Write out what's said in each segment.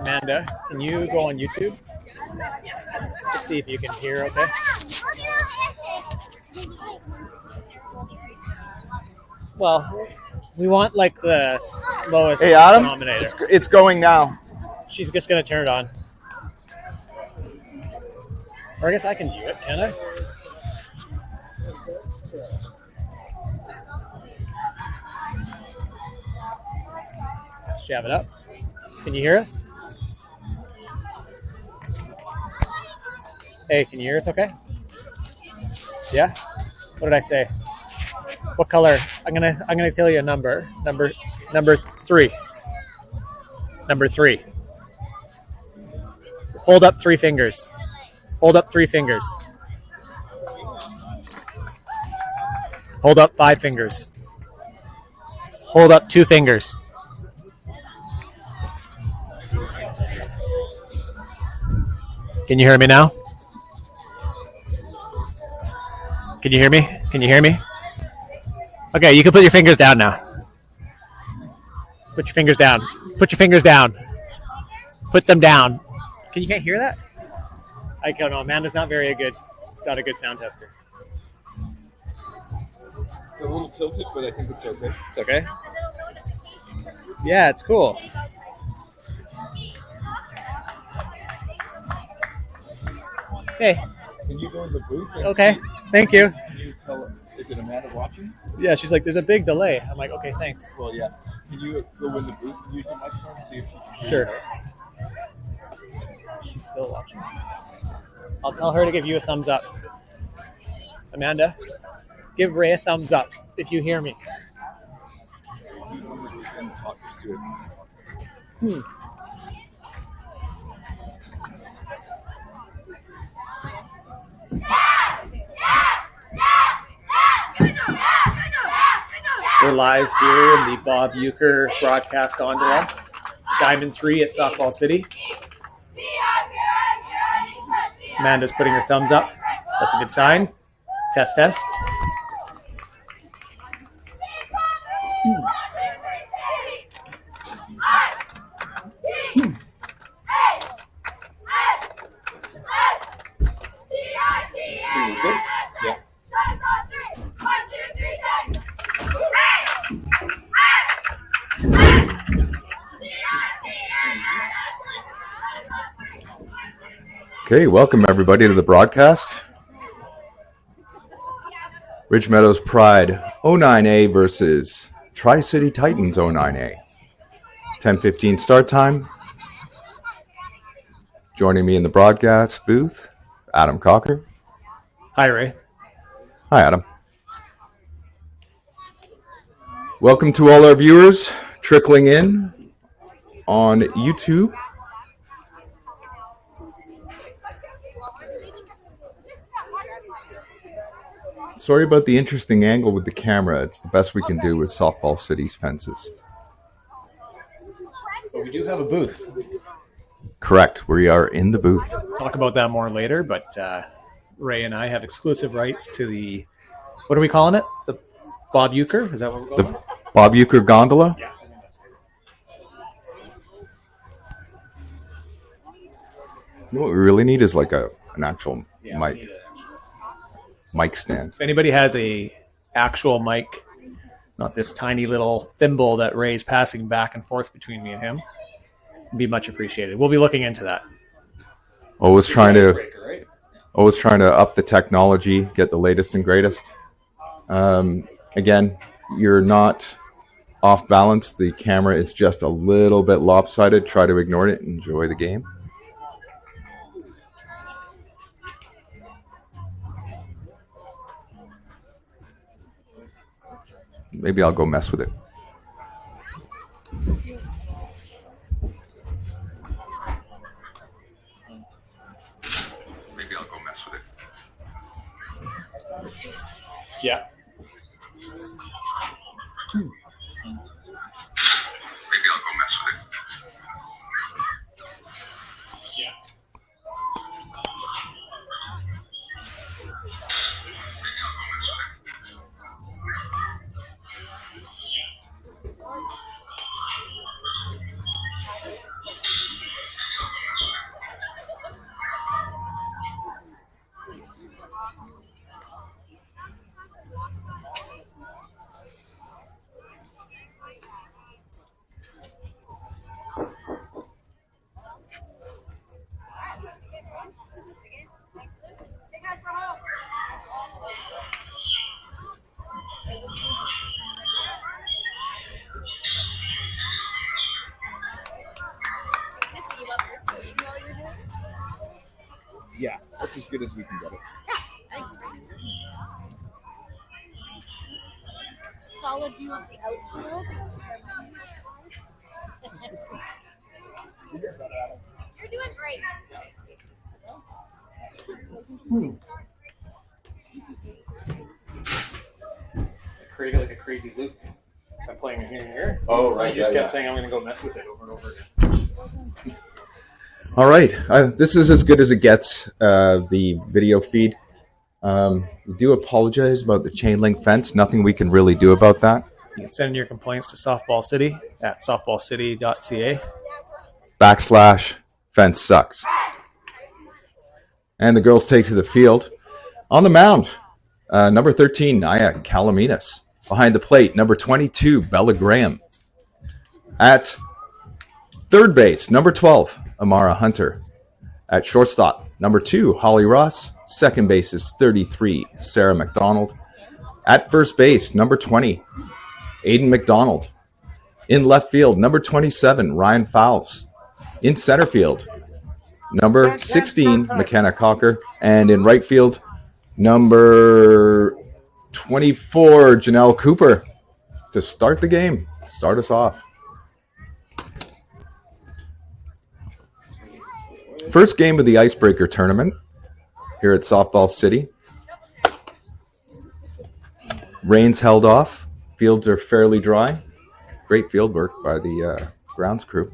Amanda, can you go on YouTube? Let's see if you can hear okay. Well, we want like the lowest denominator. It's going now. She's just going to turn it on. Or I guess I can view it, can I? Should you have it up? Can you hear us? Hey, can you hear us okay? Yeah? What did I say? What color? I'm gonna tell you a number. Number 3. Number 3. Hold up 3 fingers. Hold up 3 fingers. Hold up 5 fingers. Hold up 2 fingers. Can you hear me now? Can you hear me? Can you hear me? Okay, you can put your fingers down now. Put your fingers down. Put your fingers down. Put them down. You can't hear that? I don't know. Amanda's not very good. Not a good sound tester. It's a little tilted, but I think it's okay. It's okay? Yeah, it's cool. Hey. Can you go in the booth? Okay, thank you. Can you tell her, is it Amanda watching? Yeah, she's like, there's a big delay. I'm like, okay, thanks. Well, yeah. Can you go in the booth and use the microphone and see if she can hear Sure. you? She's still watching. I'll tell her to give you a thumbs up. Amanda, give Ray a thumbs up if you hear me. We're live here in the Bob Euchre broadcast gondola. Diamond 3 at Softball City. Amanda's putting her thumbs up. That's a good sign. Test, test. Good? Yeah. Okay, welcome everybody to the broadcast. Ridge Meadows Pride 09A versus TriCity Titans 09A. 10:15 start time. Joining me in the broadcast booth, Adam Cocker. Hi, Ray. Hi, Adam. Welcome to all our viewers trickling in on YouTube. Sorry about the interesting angle with the camera. It's the best we can do with Softball City's fences. But we do have a booth. Correct. We are in the booth. Talk about that more later, but Ray and I have exclusive rights to the, what are we calling it? The Bob Euchre? Is that what we're calling it? The Bob Euchre gondola? Yeah. You know what we really need is like an actual Yeah, mic stand. If anybody has a actual mic, not this tiny little thimble that Ray's passing back and forth between me and him, it'd be much appreciated. We'll be looking into that. Always trying to Right? up the technology, get the latest and greatest. Again, you're not off balance. The camera is just a little bit lopsided. Try to ignore it and enjoy the game. Maybe I'll go mess with it. Maybe I'll go mess with it. Yeah. Maybe I'll go mess with it. Yeah. Yeah, that's as good as we can get it. Thanks. Solid view of the outfield. You're doing great. Created like a crazy loop. I'm playing it here. Oh, right. I just kept saying I'm going to go mess with it over and over again. All right. This is as good as it gets, the video feed. We do apologize about the chain link fence. Nothing we can really do about that. You can send your complaints to Softball City at softballcity.ca. /fence sucks. And the girls take to the field. On the mound, number 13, Naya Calaminas. Behind the plate, number 22, Bella Graham. At third base, number 12, Amara Hunter. At shortstop, number 2, Holly Ross. Second base is 33, Sarah McDonald. At first base, number 20, Aiden McDonald. In left field, number 27, Ryan Fowles. In center field, number 16, McKenna Cocker. And in right field, number 24, Janelle Cooper. To start the game, start us off. First game of the Icebreaker tournament here at Softball City. Rain's held off. Fields are fairly dry. Great field work by the grounds crew.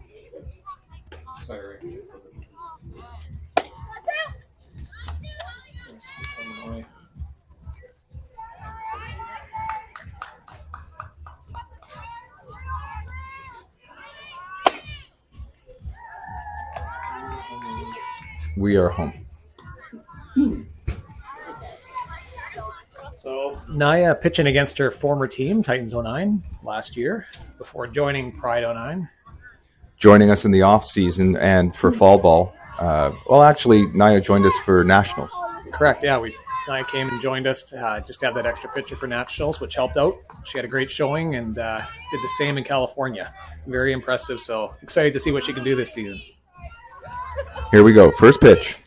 We are home. So Naya pitching against her former team, Titans 09, last year, before joining Pride 09. Joining us in the off season and for fall ball. Well, actually, Naya joined us for nationals. Correct, yeah. Naya came and joined us to just have that extra pitcher for nationals, which helped out. She had a great showing and did the same in California. Very impressive, so excited to see what she can do this season. Here we go. First pitch.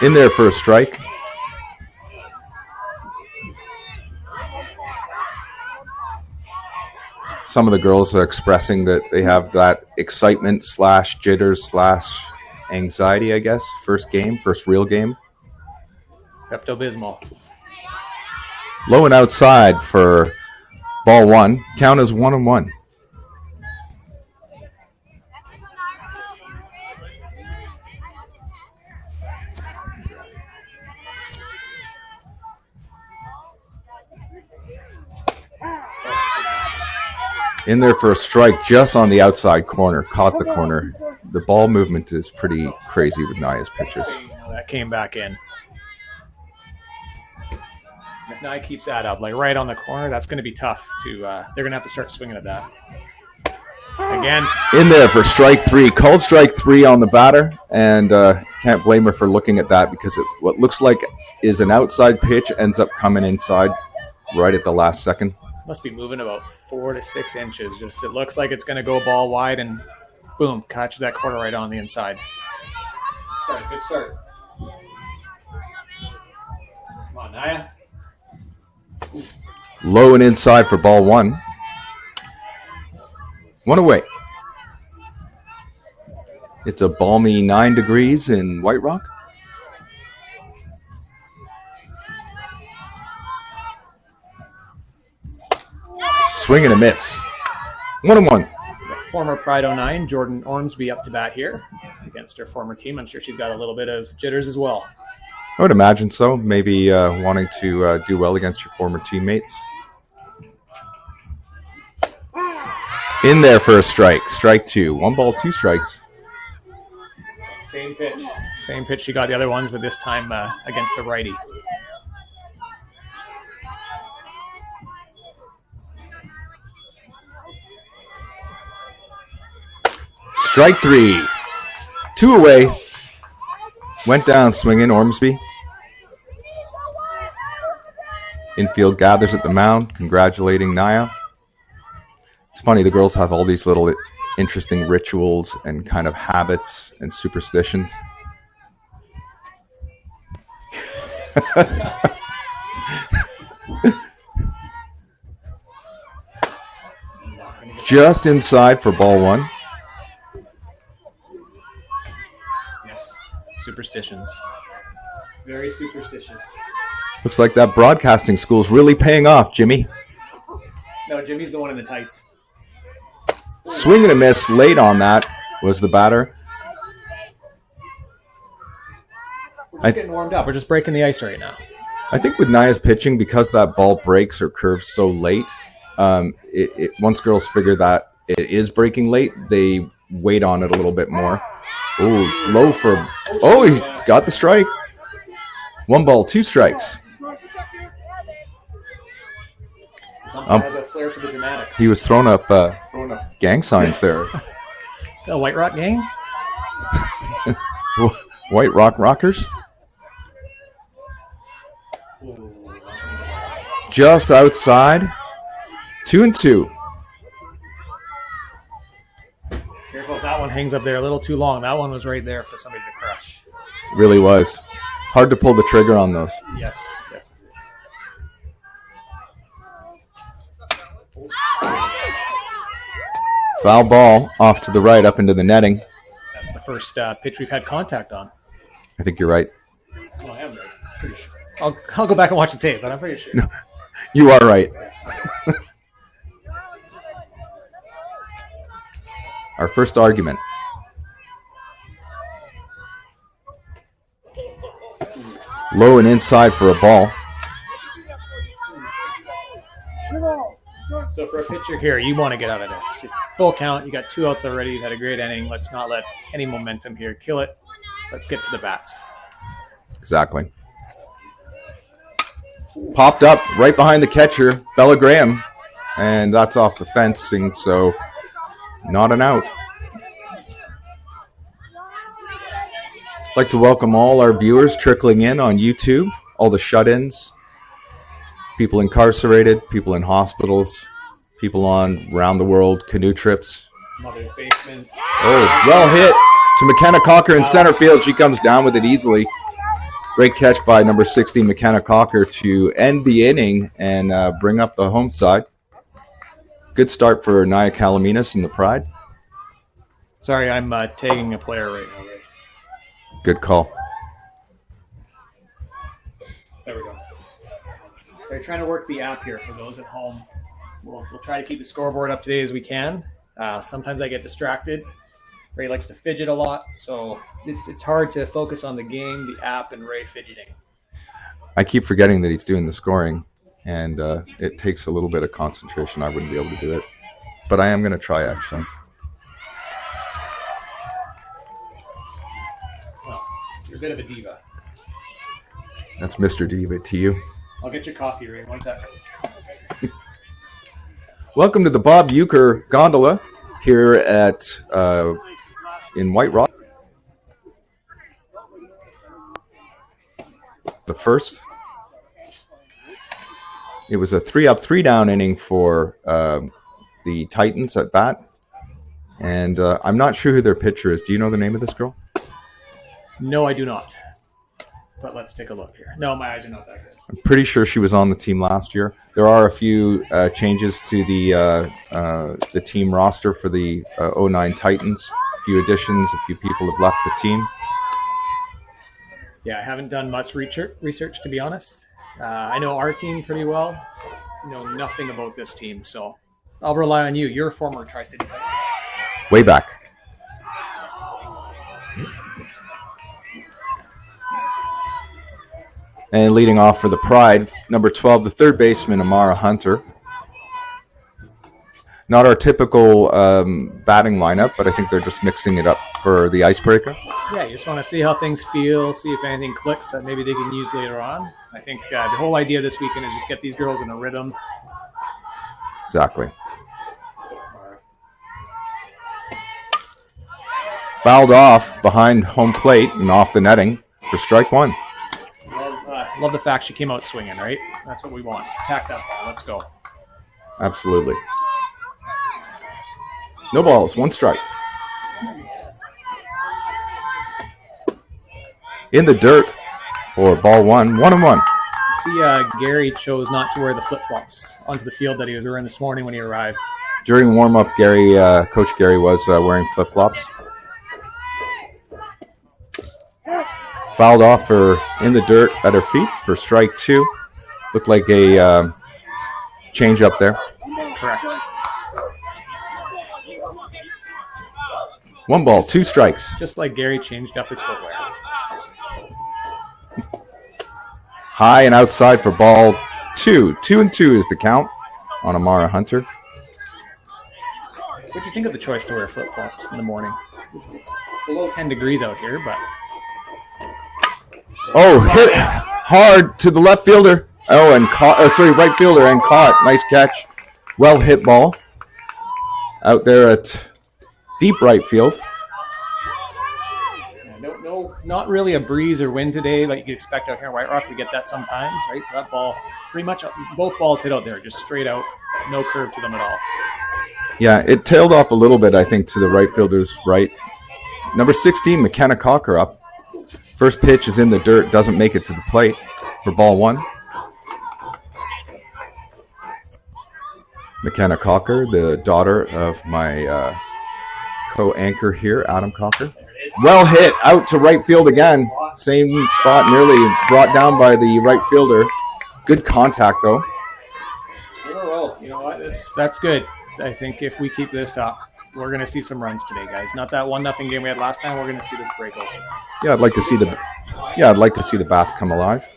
In there for a strike. Some of the girls are expressing that they have that excitement / jitters / anxiety, I guess. First game, first real game. Pepto-Bismol. Low and outside for ball 1. Count as 1-1. In there for a strike just on the outside corner. Caught the corner. The ball movement is pretty crazy with Naya's pitches. That came back in. If Naya keeps that up, like right on the corner, that's going to be tough to. They're going to have to start swinging at that. Again. In there for strike 3. Called strike 3 on the batter. And can't blame her for looking at that because what looks like is an outside pitch ends up coming inside right at the last second. Must be moving about 4 to 6 inches. Just it looks like it's going to go ball wide and boom, catches that corner right on the inside. Good start. Come on, Naya. Low and inside for ball 1. 1 away. It's a balmy 9 degrees in White Rock. Swing and a miss. 1-1. Former Pride 09, Jordan Ormsby up to bat here against her former team. I'm sure she's got a little bit of jitters as well. I would imagine so. Maybe wanting to do well against your former teammates. In there for a strike. Strike 2. 1 ball, 2 strikes. Same pitch. Same pitch she got the other ones, but this time against the righty. Strike 3. 2 away. Went down swinging, Ormsby. Infield gathers at the mound, congratulating Naya. It's funny, the girls have all these little interesting rituals and kind of habits and superstitions. Just inside for ball one. Yes. Superstitions. Very superstitious. Looks like that broadcasting school's really paying off, Jimmy. No, Jimmy's the one in the tights. Swing and a miss late on that was the batter. We're just getting warmed up. We're just breaking the ice right now. I think with Naya's pitching, because that ball breaks or curves so late, once girls figure that it is breaking late, they wait on it a little bit more. Oh, low for... Oh, he got the strike. 1 ball, 2 strikes. Someone has a flair for the dramatics. He was throwing up gang signs there. The White Rock gang? White Rock Rockers? Just outside. 2-2. Careful if that one hangs up there a little too long. That one was right there for somebody to crush. Really was. Hard to pull the trigger on those. Yes, yes. Foul ball off to the right, up into the netting. That's the first pitch we've had contact on. I think you're right. Well, I am there. Pretty sure. I'll go back and watch the tape, but I'm pretty sure. No, you are right. Our first argument. Low and inside for a ball. So for a pitcher here, you want to get out of this. Just full count. You got 2 outs already. You've had a great inning. Let's not let any momentum here kill it. Let's get to the bats. Exactly. Popped up right behind the catcher, Bella Graham, and that's off the fencing, so not an out. I'd like to welcome all our viewers trickling in on YouTube, all the shut-ins, people incarcerated, people in hospitals, people on around the world canoe trips. Mother's basement. Oh, well hit to McKenna Cocker in center field. She comes down with it easily. Great catch by number 16, McKenna Cocker, to end the inning and bring up the home side. Good start for Naya Calaminas in the Pride. Sorry, I'm tagging a player right now. Good call. There we go. We're trying to work the app here for those at home. We'll try to keep the scoreboard up to date as we can. Sometimes I get distracted. Ray likes to fidget a lot, so it's hard to focus on the game, the app, and Ray fidgeting. I keep forgetting that he's doing the scoring, and it takes a little bit of concentration. I wouldn't be able to do it, but I am going to try, actually. Well, you're a bit of a diva. That's Mr. Diva to you. I'll get your coffee, Ray. 1 second. Welcome to the Bob Euchre Gondola here at in White Rock. The first. It was a 3-up, 3-down inning for the Titans at bat. And I'm not sure who their pitcher is. Do you know the name of this girl? No, I do not. But let's take a look here. No, my eyes are not that good. I'm pretty sure she was on the team last year. There are a few changes to the team roster for the 09 Titans. A few additions, a few people have left the team. Yeah, I haven't done much research to be honest. I know our team pretty well. I know nothing about this team, so I'll rely on you. You're a former TriCity Titan. Way back. And leading off for the Pride, number 12, the third baseman, Amara Hunter. Not our typical batting lineup, but I think they're just mixing it up for the icebreaker. Yeah, you just want to see how things feel, see if anything clicks that maybe they can use later on. I think the whole idea this weekend is just get these girls in a rhythm. Exactly. Fouled off behind home plate and off the netting for strike 1. Love the fact she came out swinging, right? That's what we want. Attack that ball. Let's go. Absolutely. No balls, 1 strike. In the dirt for ball one. 1-1. See, Gary chose not to wear the flip-flops onto the field that he was wearing this morning when he arrived. During warm-up, Coach Gary was wearing flip-flops. Fouled off for in the dirt at her feet for strike 2. Looked like a change up there. Correct. 1 ball, 2 strikes. Just like Gary changed up his footwear. High and outside for ball 2. 2-2 is the count on Amara Hunter. What do you think of the choice to wear flip-flops in the morning? It's below 10 degrees out here, but... Oh, hit hard to the left fielder. Oh, and right fielder and caught. Nice catch. Well hit ball. Out there at deep right field. No, not really a breeze or wind today like you could expect out here in White Rock. We get that sometimes, right? So that ball, pretty much both balls hit out there, just straight out, no curve to them at all. Yeah, it tailed off a little bit, I think, to the right fielder's right. Number 16, McKenna Cocker up. First pitch is in the dirt, doesn't make it to the plate for ball 1. McKenna Cocker, the daughter of my co-anchor here, Adam Cocker. Well hit out to right field again. Same spot, nearly brought down by the right fielder. Good contact, though. In a row. You know what? That's good. I think if we keep this up, we're going to see some runs today, guys. Not that 1-0 game we had last time. We're going to see this break open. Yeah, I'd like to see the bats come alive.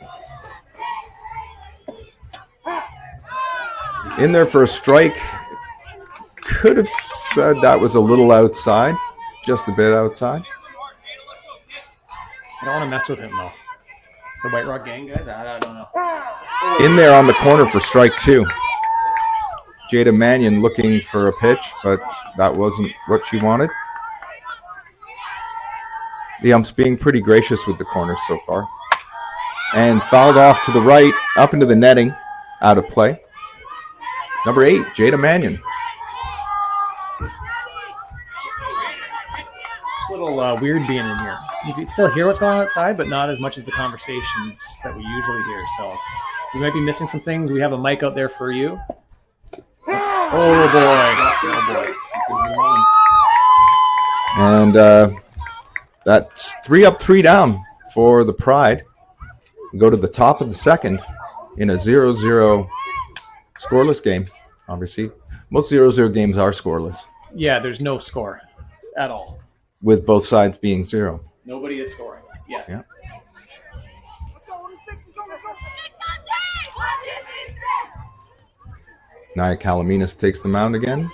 In there for a strike. Could have said that was a little outside, just a bit outside. I don't want to mess with him, though. The White Rock gang, guys, I don't know. In there on the corner for strike 2. Jada Mannion looking for a pitch, but that wasn't what she wanted. The umps being pretty gracious with the corners so far. And fouled off to the right, up into the netting, out of play. Number 8, Jada Mannion. It's a little weird being in here. You can still hear what's going on outside, but not as much as the conversations that we usually hear. So you might be missing some things. We have a mic out there for you. Oh, boy. And that's 3 up, 3 down for the Pride. We go to the top of the second in a 0-0 scoreless game, obviously. Most 0-0 games are scoreless. Yeah, there's no score at all. With both sides being 0. Nobody is scoring. Yeah. Nia Calaminas takes the mound again.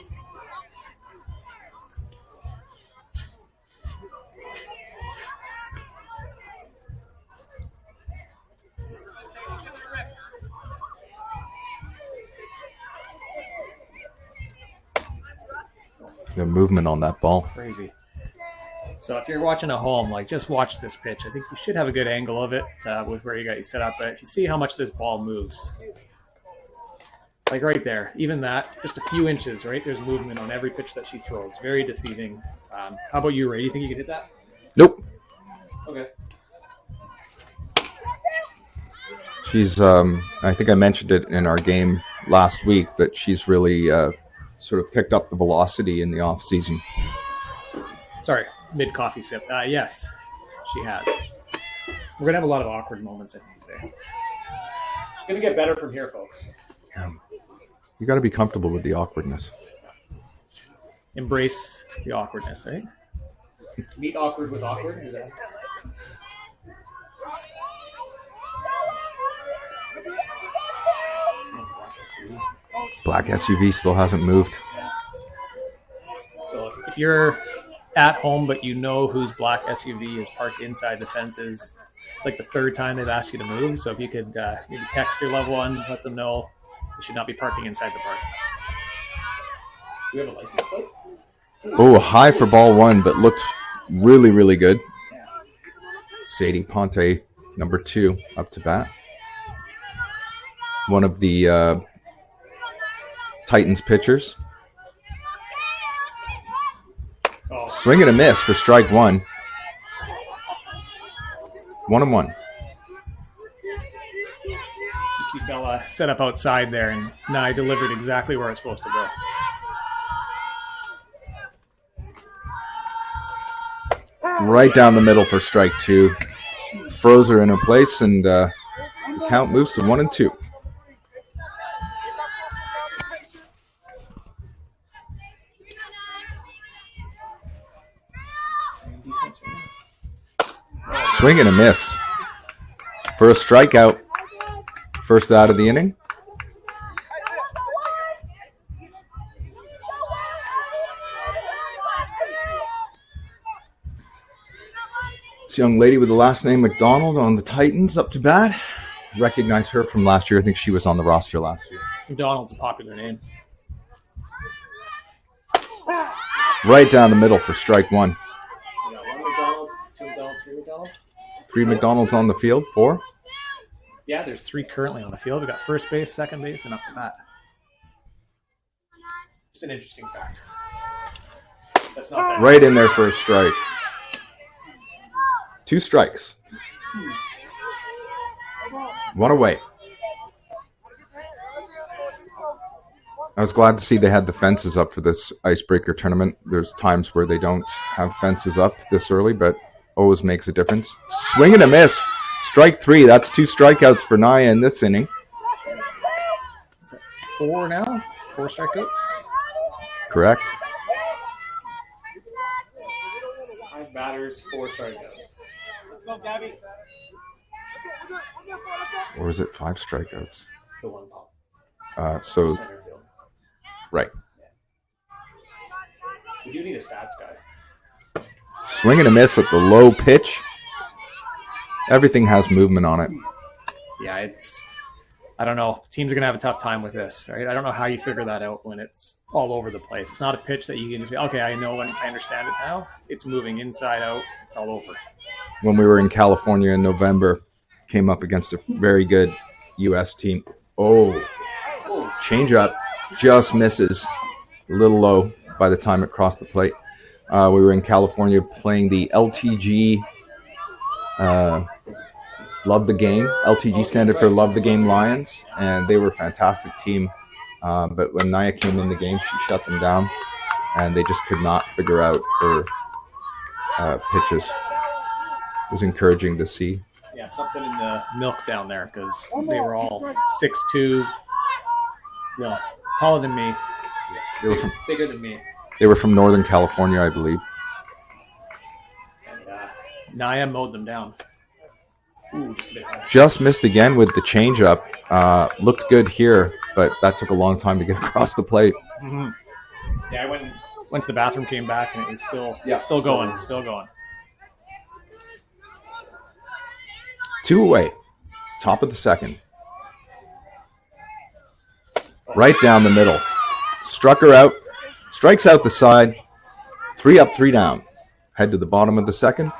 The movement on that ball. Crazy. So if you're watching at home, just watch this pitch. I think you should have a good angle of it with where you got you set up. But if you see how much this ball moves, like right there, even that, just a few inches, right? There's movement on every pitch that she throws. Very deceiving. How about you, Ray? You think you can hit that? Nope. Okay. She's, I think I mentioned it in our game last week, that she's really sort of picked up the velocity in the off season. Sorry, mid-coffee sip. Yes, she has. We're going to have a lot of awkward moments, I think, today. It's going to get better from here, folks. Yeah. You got to be comfortable with the awkwardness. Embrace the awkwardness, right? Meet awkward with awkward. Is that... Black SUV still hasn't moved. So if you're at home but you know whose black SUV is parked inside the fences, it's like the 3rd time they've asked you to move. So if you could maybe text your loved one, let them know you should not be parking inside the park. Do we have a license plate? Oh, high for ball 1, but looked really, really good. Sadie Ponte, number 2, up to bat. One of the Titans pitchers. Oh. Swing and a miss for strike 1. 1-1. See Bella set up outside there, and Nye delivered exactly where it's supposed to go. Right down the middle for strike 2. Froze her in her place, and the count moves to 1-2. Swing and a miss for a strikeout. First out of the inning. This young lady with the last name McDonald on the Titans up to bat. Recognize her from last year. I think she was on the roster last year. McDonald's a popular name. Right down the middle for strike 1. We got 1 McDonald, 2 McDonald, 3 McDonald. 3 McDonald's on the field. 4. Yeah, there's 3 currently on the field. We got first base, second base, and up the bat. Just an interesting fact. That's not bad. Right in there for a strike. 2 strikes. 1 away. I was glad to see they had the fences up for this icebreaker tournament. There's times where they don't have fences up this early, but always makes a difference. Swing and a miss. Strike 3. That's 2 strikeouts for Naya in this inning. Is that 4 now? 4 strikeouts? Correct. 5 batters, 4 strikeouts. Or was it 5 strikeouts? The one ball. So, Center field. right. We do need a stats guy. Swing and a miss at the low pitch. Everything has movement on it. Yeah, I don't know. Teams are going to have a tough time with this, right? I don't know how you figure that out when it's all over the place. It's not a pitch that you can just be, okay, I know and I understand it now. It's moving inside out. It's all over. When we were in California in November, came up against a very good U.S. team. Oh, change up, just misses. A little low by the time it crossed the plate. We were in California playing the LTG, Love the Game. LTG standard for Love the Game Lions, and they were a fantastic team. But when Naya came in the game, she shut them down, and they just could not figure out her pitches. It was encouraging to see. Yeah, something in the milk down there because they were all 6'2", taller than me, They were from bigger than me. Northern California, I believe. And Naya mowed them down. Ooh, just a bit high. Just missed again with the changeup. Looked good here, but that took a long time to get across the plate. Mm-hmm. Yeah, I went to the bathroom, came back, and it was still going. 2 away. Top of the second. Right down the middle. Struck her out. Strikes out the side. 3 up, 3 down. Head to the bottom of the second.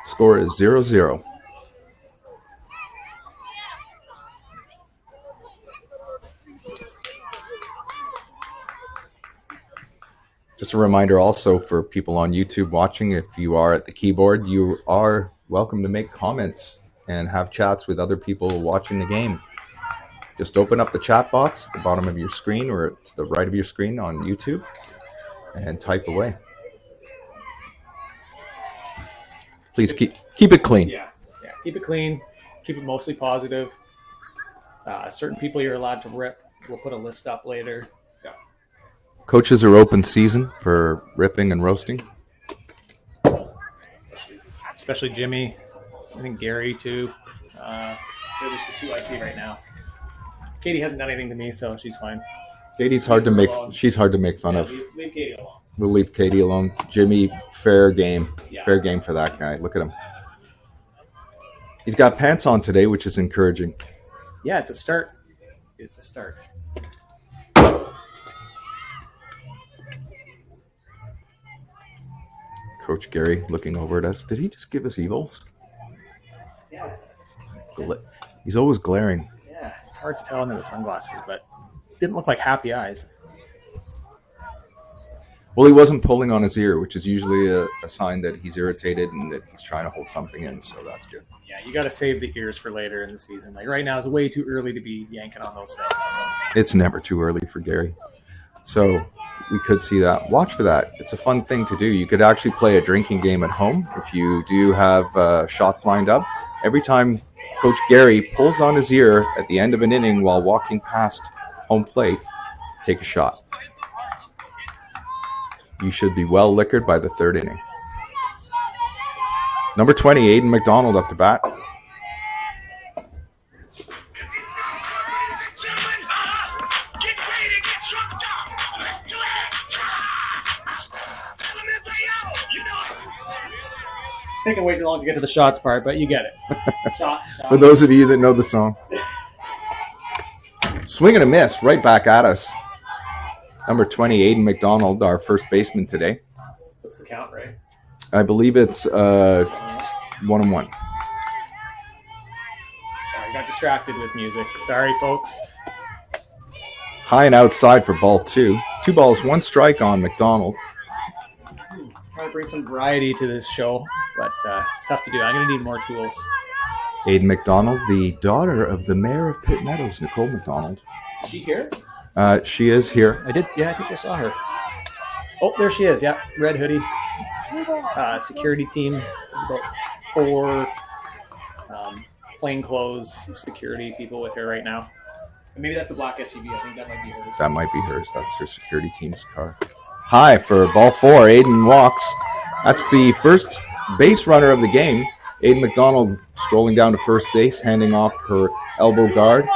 Score is 0-0. Just a reminder also for people on YouTube watching, if you are at the keyboard, you are welcome to make comments and have chats with other people watching the game. Just open up the chat box at the bottom of your screen or to the right of your screen on YouTube and type away. Please keep it clean. Yeah, keep it clean. Keep it mostly positive. Certain people you're allowed to rip. We'll put a list up later. Yeah. Coaches are open season for ripping and roasting. Especially Jimmy. I think Gary too. They're just the 2 I see right now. Katie hasn't done anything to me, so she's fine. Katie's hard to make. She's hard to make fun of. Leave Katie alone. We'll leave Katie alone. Jimmy, fair game. Yeah. Fair game for that guy. Look at him. He's got pants on today, which is encouraging. Yeah, it's a start. It's a start. Coach Gary looking over at us. Did he just give us evils? Yeah. He's always glaring. Yeah, it's hard to tell under the sunglasses, but didn't look like happy eyes. Well, he wasn't pulling on his ear, which is usually a sign that he's irritated and that he's trying to hold something in, so that's good. Yeah, you got to save the ears for later in the season. Like right now, it's way too early to be yanking on those things. It's never too early for Gary. So we could see that. Watch for that. It's a fun thing to do. You could actually play a drinking game at home if you do have shots lined up. Every time Coach Gary pulls on his ear at the end of an inning while walking past home plate, take a shot. You should be well liquored by the third inning. Number 20, Aiden McDonald up to bat. It's taking way too long to get to the shots part, but you get it. Shots. For those of you that know the song. Swing and a miss right back at us. Number 20, Aiden McDonald, our first baseman today. What's the count, right? I believe it's 1-1. Sorry, I got distracted with music. Sorry, folks. High and outside for ball 2. 2 balls, 1 strike on McDonald. Trying to bring some variety to this show, but it's tough to do. I'm going to need more tools. Aiden McDonald, the daughter of the mayor of Pitt Meadows, Nicole McDonald. Is she here? She is here. I think I saw her. Oh, there she is. Yeah, red hoodie. Security team. There's about 4 plainclothes security people with her right now. Maybe that's the black SUV. I think that might be hers. That might be hers. That's her security team's car. High for ball 4. Aiden walks. That's the first base runner of the game. Aiden McDonald strolling down to first base, handing off her elbow guard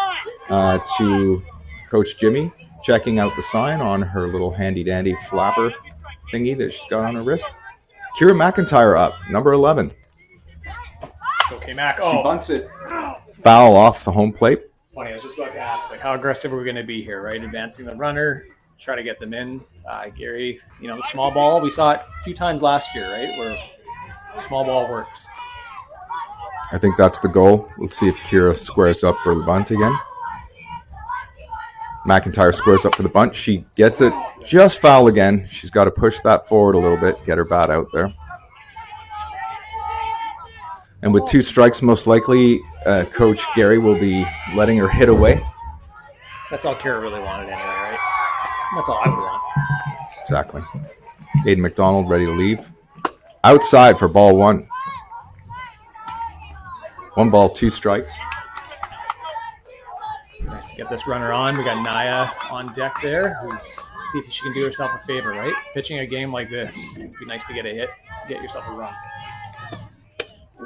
to Coach Jimmy, checking out the sign on her little handy-dandy flapper thingy that she's got on her wrist. Kira McIntyre up, number 11. Okay, Mac. She bunts it. Foul off the home plate. It's funny. I was just about to ask, like, how aggressive are we going to be here, right? Advancing the runner, try to get them in. Gary, the small ball, we saw it a few times last year, right, where the small ball works. I think that's the goal. Let's see if Kira squares up for the bunt again. McIntyre squares up for the bunt. She gets it just foul again. She's got to push that forward a little bit, get her bat out there. And with 2 strikes, most likely, Coach Gary will be letting her hit away. That's all Kira really wanted anyway, right? That's all I would want. Exactly. Aiden McDonald ready to leave. Outside for ball 1. 1 ball, 2 strikes. Nice to get this runner on. We got Naya on deck there. See if she can do herself a favor, right? Pitching a game like this, it'd be nice to get a hit, get yourself a run.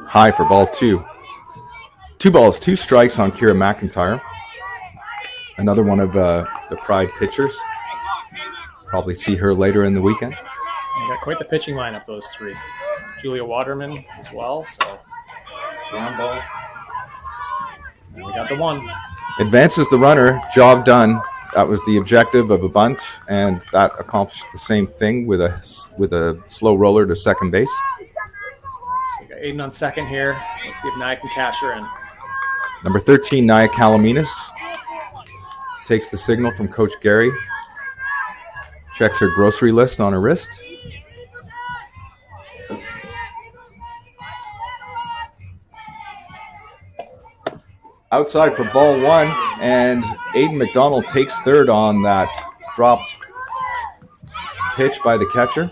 High for ball 2. 2 balls, 2 strikes on Kira McIntyre. Another one of the Pride pitchers. Probably see her later in the weekend. You got quite the pitching lineup, those 3. Julia Waterman as well, so ground ball. And we got the 1. Advances the runner, job done. That was the objective of a bunt, and that accomplished the same thing with a slow roller to second base. So we got Aiden on second here. Let's see if Naya can cash her in. Number 13, Naya Calaminas, takes the signal from Coach Gary. Checks her grocery list on her wrist. Outside for ball 1, and Aiden McDonald takes third on that dropped pitch by the catcher.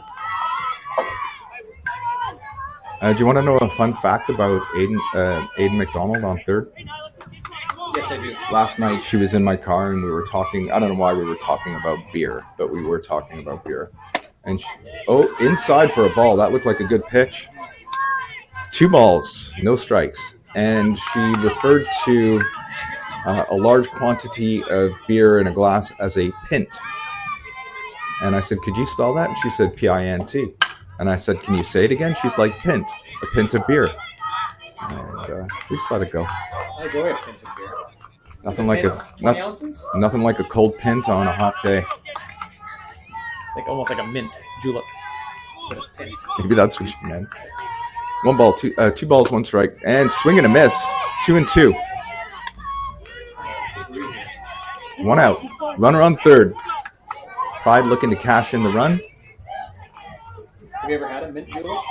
Do you want to know a fun fact about Aiden McDonald on third? Yes, I do. Last night she was in my car and we were talking. I don't know why we were talking about beer, but we were talking about beer. And inside for a ball. That looked like a good pitch. 2 balls, no strikes. And she referred to a large quantity of beer in a glass as a pint. And I said, could you spell that? And she said, P-I-N-T. And I said, can you say it again? She's like, pint, a pint of beer. And we just let it go. I enjoy a pint of beer. Nothing like 20 ounces? nothing like a cold pint on a hot day. It's like almost like a mint julep. But a pint. Maybe that's what she meant. 1 ball, 2 balls, 1 strike, and swing and a miss. 2-2. 1 out. Runner on third. Pride looking to cash in the run. Have you ever had a mint julep?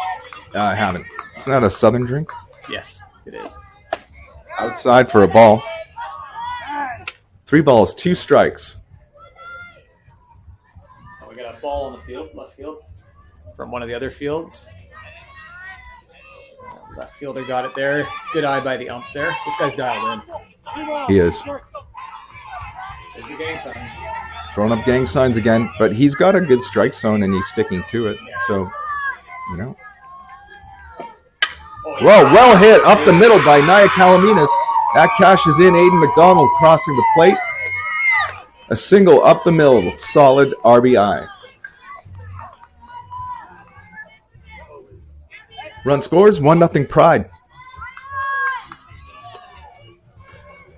I haven't. Isn't that a southern drink? Yes, it is. Outside for a ball. 3 balls, 2 strikes. Oh, we got a ball on the field, left field, from one of the other fields. Left fielder got it there. Good eye by the ump there. This guy's dialed in. He is. There's your gang signs. Throwing up gang signs again, but he's got a good strike zone and he's sticking to it. So, you know. Whoa, well hit up the middle by Nia Calaminas. That cashes in. Aiden McDonald crossing the plate. A single up the middle. Solid RBI. Run scores, 1-0 Pride.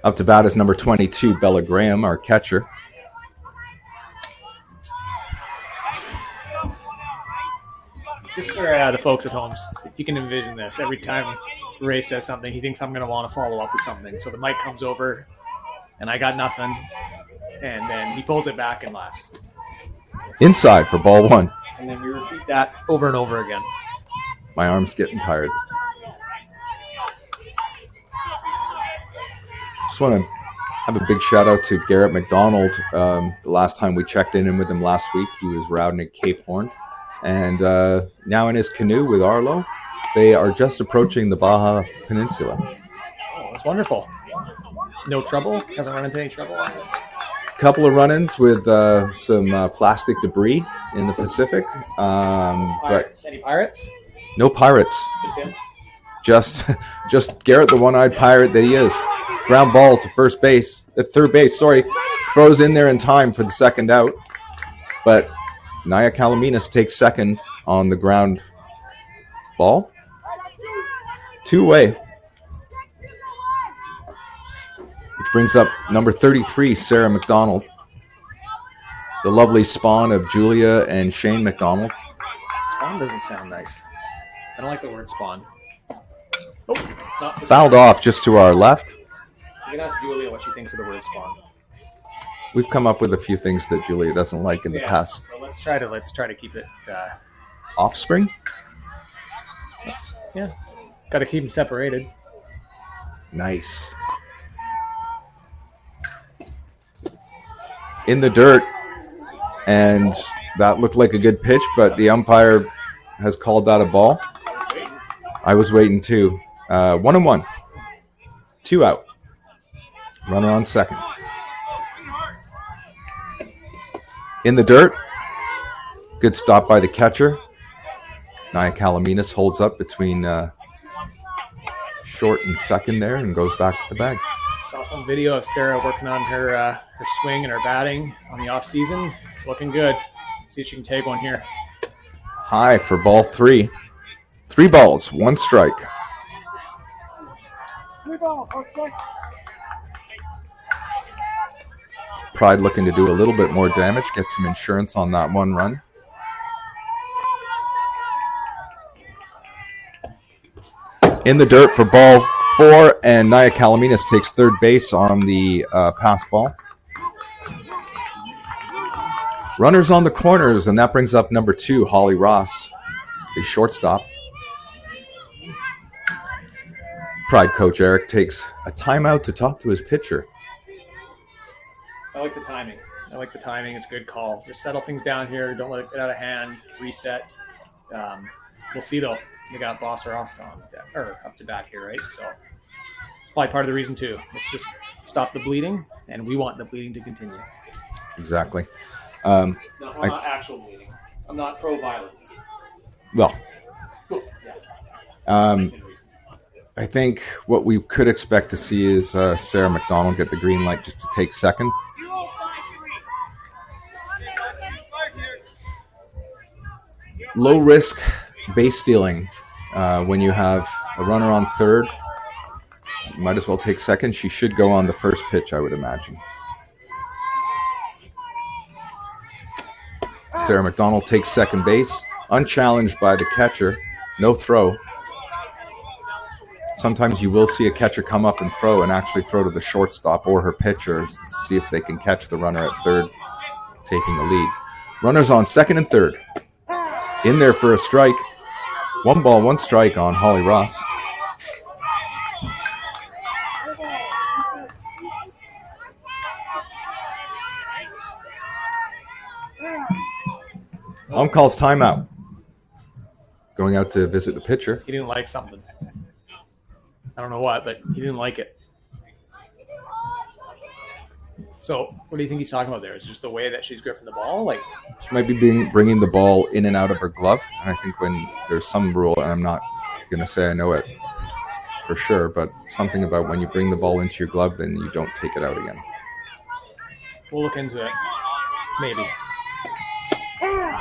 Up to bat is number 22, Bella Graham, our catcher. Just for the folks at home, if you can envision this, every time Ray says something, he thinks I'm going to want to follow up with something. So the mic comes over, and I got nothing, and then he pulls it back and laughs. Inside for ball 1. And then we repeat that over and over again. My arm's getting tired. Just want to have a big shout out to Garrett McDonald. The last time we checked in with him last week, he was routing at Cape Horn. And now in his canoe with Arlo, they are just approaching the Baja Peninsula. Oh, that's wonderful. No trouble? Hasn't run into any trouble on this? Couple of run-ins with some plastic debris in the Pacific. Pirates? But Any pirates? no pirates. Just him? Just Garrett, the one-eyed pirate that he is. Ground ball to third base, throws in there in time for the second out. But Nia Calaminas takes second on the ground ball. 2-away. Which brings up number 33, Sarah McDonald. The lovely spawn of Julia and Shane McDonald. Spawn doesn't sound nice. I don't like the word spawn. Oh, not Fouled off just to our left. You can ask Julia what she thinks of the word spawn. We've come up with a few things that Julia doesn't like in the past. So let's try to keep it. Offspring? Got to keep them separated. Nice. In the dirt, and that looked like a good pitch, but the umpire has called that a ball. I was waiting too. 1-1. 2 out. Runner on second. In the dirt. Good stop by the catcher. Nia Calaminas holds up between short and second there and goes back to the bag. Saw some video of Sarah working on her swing and her batting on the off season. It's looking good. Let's see if she can take one here. High for ball 3. 3 balls, 1 strike. Pride looking to do a little bit more damage, get some insurance on that 1 run. In the dirt for ball 4, and Nia Calaminas takes third base on the pass ball. Runners on the corners, and that brings up number 2, Holly Ross, the shortstop. Pride coach Eric takes a timeout to talk to his pitcher. I like the timing. It's a good call. Just settle things down here. Don't let it get out of hand. Reset. We'll see, though. We got Boss Ross on or up to bat here, right? So it's probably part of the reason, too. Let's just stop the bleeding, and we want the bleeding to continue. Exactly. No, I'm not actual bleeding. I'm not pro-violence. Well, Yeah. I think what we could expect to see is Sarah McDonald get the green light just to take second. Low risk base stealing when you have a runner on third. Might as well take second. She should go on the first pitch, I would imagine. Sarah McDonald takes second base, unchallenged by the catcher. No throw. Sometimes you will see a catcher come up and throw and actually throw to the shortstop or her pitcher to see if they can catch the runner at third, taking the lead. Runners on second and third. in there for a strike. 1 ball, 1 strike on Holly Ross. Calls timeout. Going out to visit the pitcher. He didn't like something. I don't know what, but he didn't like it. So, what do you think he's talking about there? Is it just the way that she's gripping the ball? Like, she might be bringing the ball in and out of her glove. And I think when there's some rule, and I'm not going to say I know it for sure, but something about when you bring the ball into your glove, then you don't take it out again. We'll look into it. Maybe.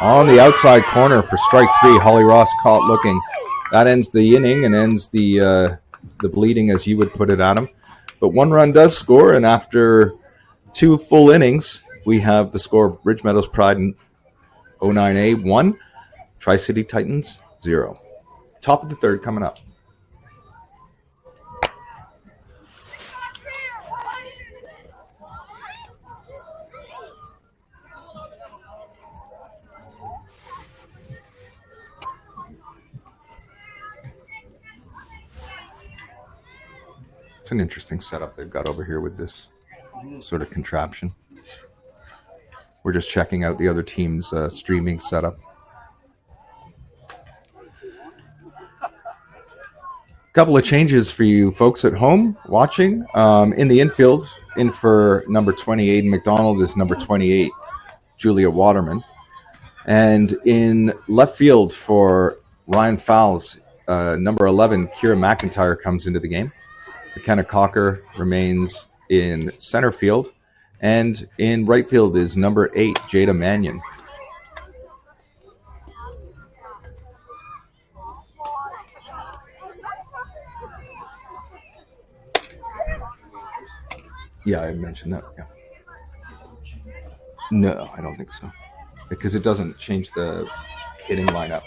On the outside corner for strike 3, Holly Ross caught looking. That ends the inning and ends the bleeding, as you would put it, Adam. But 1 run does score, and after 2 full innings, we have the score: Ridge Meadows Pride and 09A 1, TriCity Titans 0. Top of the 3rd coming up. It's an interesting setup they've got over here with this sort of contraption. We're just checking out the other team's streaming setup. Couple of changes for you folks at home watching. In the infield, in for number 28 McDonald is number 28 Julia Waterman. And in left field for Ryan Fowles, number 11 Kira McIntyre comes into the game. McKenna Cocker remains in center field. And in right field is number 8, Jada Mannion. Yeah, I mentioned that. Yeah. No, I don't think so. Because it doesn't change the hitting lineup.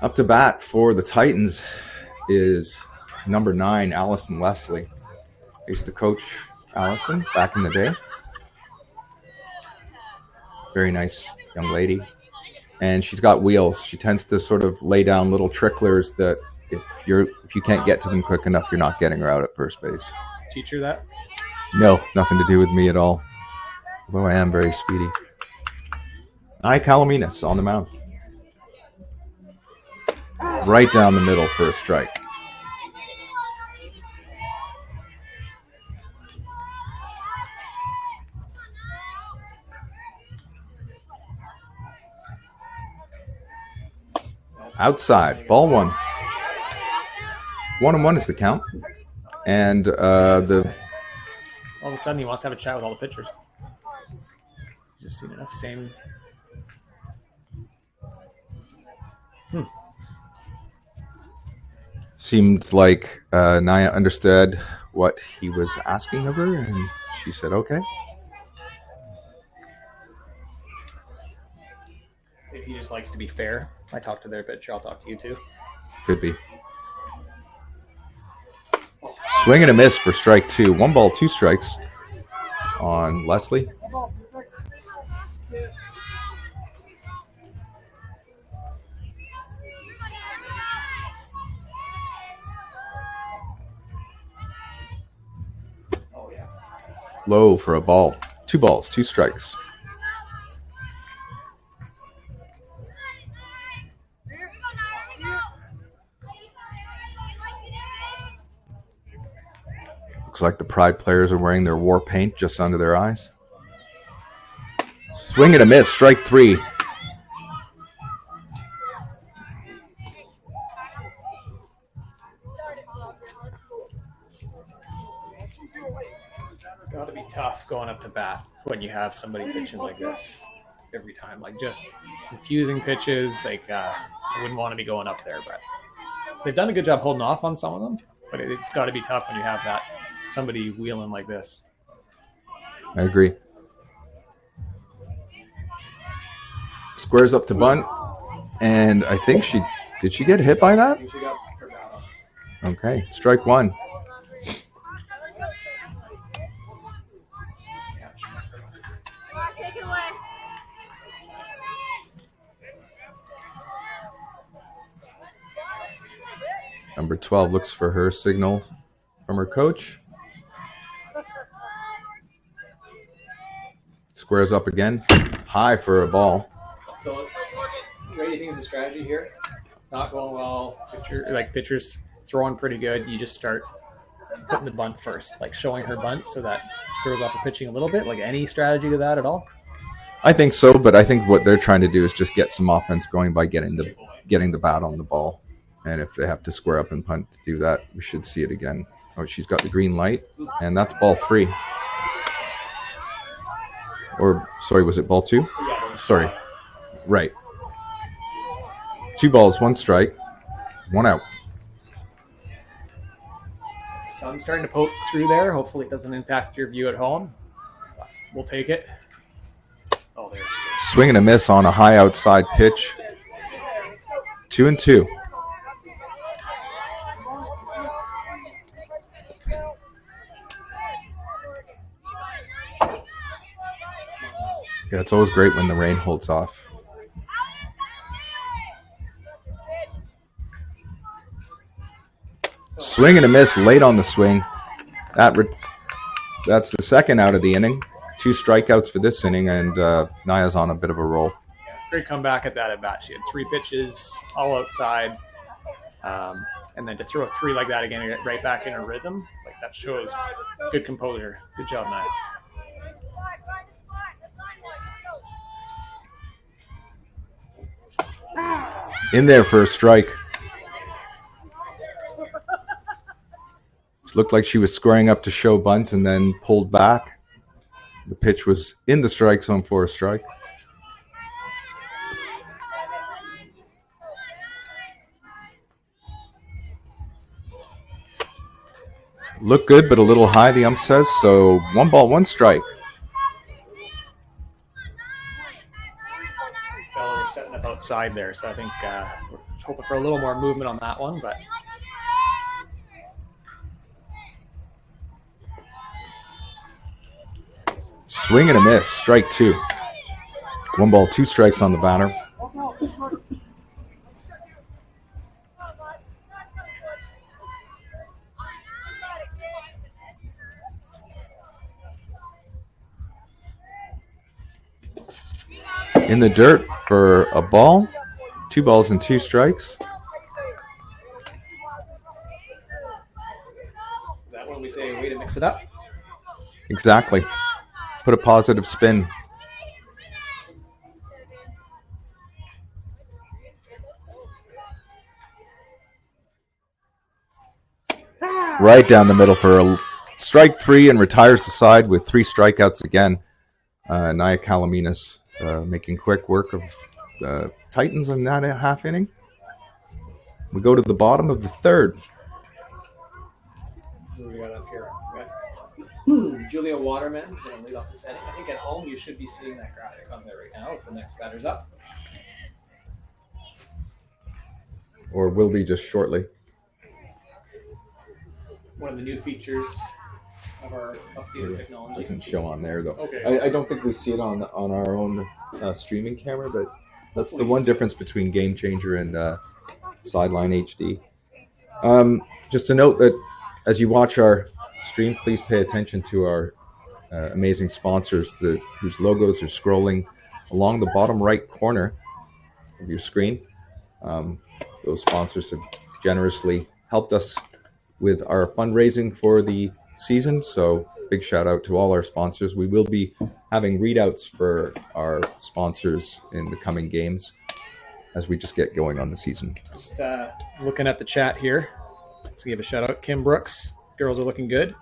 Up to bat for the Titans is number 9, Allison Leslie. I used to coach Allison back in the day. Very nice young lady. And she's got wheels. She tends to sort of lay down little tricklers that if you can't get to them quick enough, you're not getting her out at first base. Teach her that? No, nothing to do with me at all. Although I am very speedy. Nye Calaminas on the mound. Right down the middle for a strike. Outside, ball 1. 1-1 is the count. And all of a sudden he wants to have a chat with all the pitchers. Just seen enough. Same. Seemed like Naya understood what he was asking of her, and she said, okay. Maybe he just likes to be fair. I talk to their pitcher, I'll talk to you too. Could be. Swing and a miss for strike 2. 1 ball, 2 strikes on Leslie. Low for a ball. 2 balls, 2 strikes. Looks like the Pride players are wearing their war paint just under their eyes. Swing and a miss, strike 3. Got to be tough going up to bat when you have somebody pitching like this every time. Like, just confusing pitches. Like, I wouldn't want to be going up there, but they've done a good job holding off on some of them. But it's got to be tough when you have that somebody wheeling like this. I agree. Squares up to bunt, and I think did she get hit by that? Okay, strike 1. Number 12 looks for her signal from her coach. Squares up again. High for a ball. So, what do you think is the strategy here? It's not going well. Pitcher's throwing pretty good. You just start putting the bunt first, like showing her bunt so that throws off her pitching a little bit. Like any strategy to that at all? I think so, but I think what they're trying to do is just get some offense going by getting the bat on the ball. And if they have to square up and punt to do that, we should see it again. Oh, she's got the green light, and that's ball 3. Or, sorry, was it ball 2? Sorry. Right. 2 balls, 1 strike, 1 out. Sun's starting to poke through there. Hopefully it doesn't impact your view at home. We'll take it. Oh, there she is. Swing and a miss on a high outside pitch. 2-2. Yeah, it's always great when the rain holds off. Swing and a miss late on the swing. That's the second out of the inning. 2 strikeouts for this inning, and Naya's on a bit of a roll. Great comeback at that at bat. She had 3 pitches, all outside. And then to throw a 3 like that again and get right back in her rhythm, like that shows good composure. Good job, Naya. In there for a strike. It looked like she was squaring up to show bunt and then pulled back. The pitch was in the strike zone for a strike. Looked good, but a little high, the ump says. So 1 ball, 1 strike. Bella was setting up outside there, so I think we're hoping for a little more movement on that one, but Swing and a miss. Strike 2. 1 ball, 2 strikes on the batter. In the dirt for a ball. 2 balls and 2 strikes. is that when we say way to mix it up? Exactly. Put a positive spin. Right down the middle for a strike 3 and retires the side with 3 strikeouts again. Naya Kalaminas making quick work of the Titans in that half inning. We go to the bottom of the 3rd. What do we got up here? Julia Waterman is going to lead off this inning. I think at home you should be seeing that graphic on there right now if the next batter's up. Or will be just shortly. One of the new features of our updated technology. Doesn't show on there though. Okay. I don't think we see it on our own streaming camera, but that's the one difference between Game Changer and Sideline HD. Just to note that as you watch our stream, please pay attention to our amazing sponsors whose logos are scrolling along the bottom right corner of your screen. Those sponsors have generously helped us with our fundraising for the season, so big shout out to all our sponsors. We will be having readouts for our sponsors in the coming games as we just get going on the season. Just looking at the chat here. Let's give a shout out. Kim Brooks. Girls are looking good.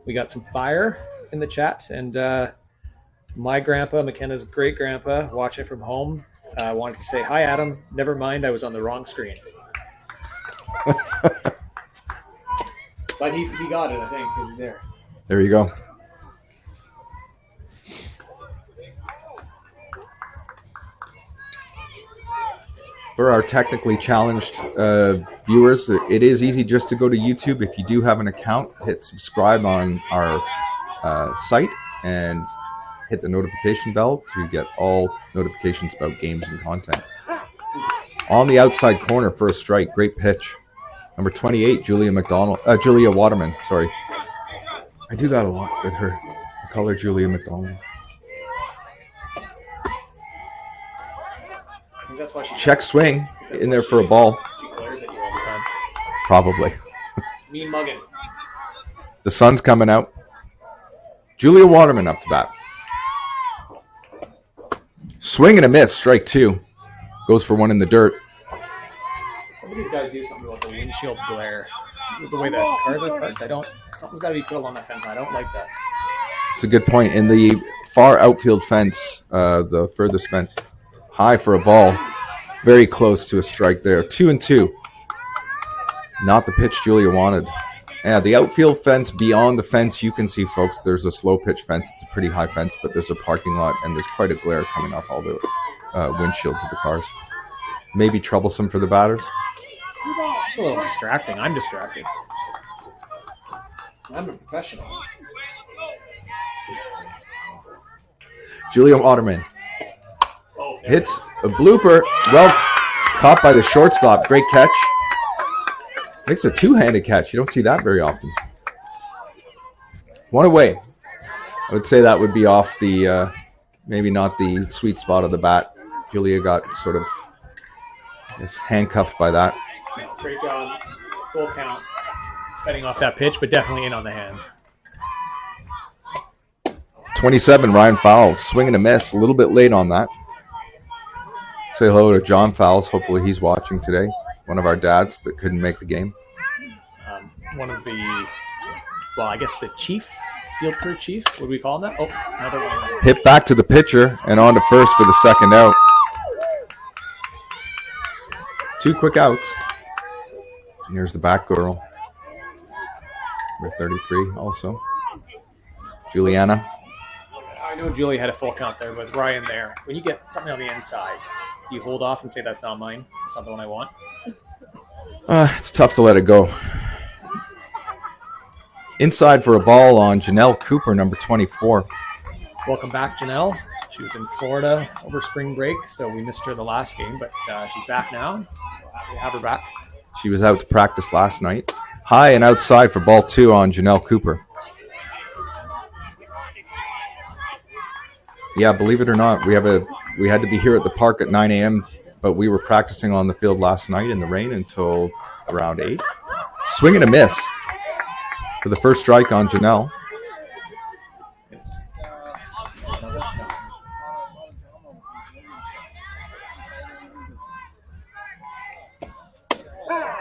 We got some fire in the chat, and my grandpa, McKenna's great grandpa, watching from home, wanted to say, "Hi, Adam. Never mind, I was on the wrong screen." But he got it, I think, because he's there. There you go. For our technically challenged viewers, it is easy just to go to YouTube. If you do have an account, hit subscribe on our site and hit the notification bell to get all notifications about games and content. On the outside corner for a strike, great pitch. Number 28, Julia Waterman. Sorry. I do that a lot with her. I call her Julia McDonald. I think that's why she Check swing in there for a ball. She glares at you all the time. Probably. Mean mugging. The sun's coming out. Julia Waterman up to bat. Swing and a miss. Strike 2. Goes for one in the dirt. Some of these guys do something about the windshield glare. The way the cars are parked, something's got to be put along that fence. I don't like that. It's a good point. In the far outfield fence, the furthest fence, high for a ball. Very close to a strike there. 2-2. Not the pitch Julia wanted. Yeah, the outfield fence, beyond the fence, you can see, folks, there's a slow pitch fence. It's a pretty high fence, but there's a parking lot, and there's quite a glare coming off all the windshields of the cars. Maybe troublesome for the batters. It's a little distracting. I'm distracted. I'm a professional. Julia Waterman Oh, hits a blooper. Well caught by the shortstop. Great catch. Makes a two-handed catch. You don't see that very often. One away. I would say that would be off the, maybe not the sweet spot of the bat. Julia got sort of just handcuffed by that. Great job. Full count. Fetting off that pitch, but definitely in on the hands. 27, Ryan Fowles. Swing and a miss. A little bit late on that. Say hello to John Fowles. Hopefully he's watching today. One of our dads that couldn't make the game. One of the, well, I guess the chief, field crew chief, would we call him that? Oh, another one. Hit back to the pitcher and on to first for the second out. 2 quick outs. And here's the back girl. Number 33 also. Juliana. I know Julie had a full count there, but Ryan there. When you get something on the inside, you hold off and say, that's not mine. That's not the one I want. It's tough to let it go. Inside for a ball on Janelle Cooper, number 24. Welcome back, Janelle. She was in Florida over spring break, so we missed her the last game, but she's back now. So happy to have her back. She was out to practice last night. High and outside for ball 2 on Janelle Cooper. Yeah, believe it or not, we had to be here at the park at 9 a.m., but we were practicing on the field last night in the rain until around 8. Swing and a miss for the first strike on Janelle.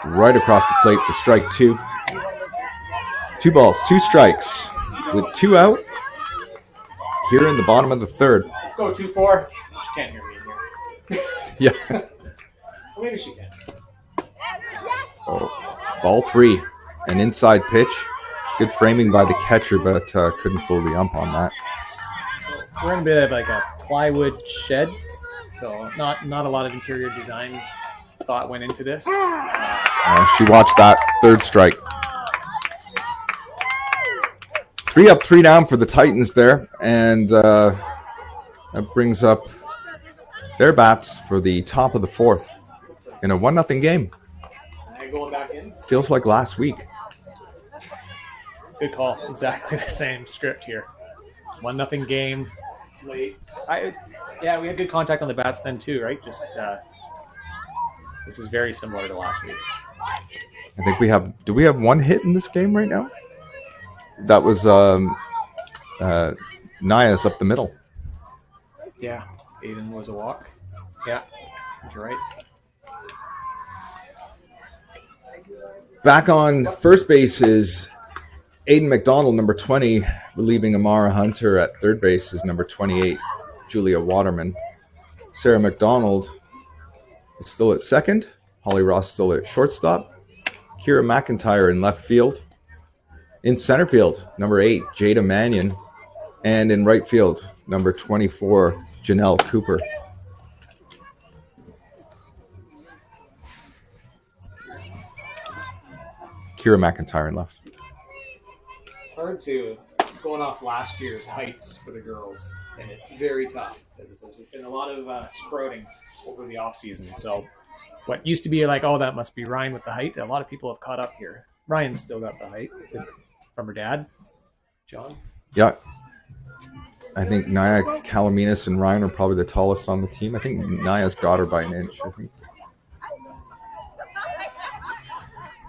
Right across the plate for strike 2. 2 balls, 2 strikes with 2 out here in the bottom of the third. Let's go 2-4. She can't hear me in here. Yeah. Well, maybe she can. Oh, ball 3. An inside pitch. Good framing by the catcher, but couldn't fool the ump on that. So we're in a bit of like a plywood shed, so not a lot of interior design thought went into this. She watched that third strike. 3 up, 3 down for the Titans there, and that brings up their bats for the top of the 4th in a 1-0 game. Going back in. Feels like last week. Good call. Exactly the same script here. 1-0 game. Late. We had good contact on the bats then too, right? Just this is very similar to last week. I think do we have 1 hit in this game right now? That was Naya's up the middle. Yeah. Aiden was a walk. Yeah. You're right. Back on first base is Aiden McDonald, number 20, relieving Amara Hunter. At third base is number 28, Julia Waterman. Sarah McDonald is still at second. Holly Ross still at shortstop. Kira McIntyre in left field. In center field, number 8, Jada Mannion. And in right field, number 24, Janelle Cooper. Kira McIntyre in left. It's hard to going off last year's heights for the girls, and it's very tough. There's been a lot of sprouting over the off season, so what used to be like, oh, that must be Ryan with the height. A lot of people have caught up here. Ryan's still got the height from her dad, John. Yeah. I think Naya, Calaminas, and Ryan are probably the tallest on the team. I think Naya's got her by an inch. I think.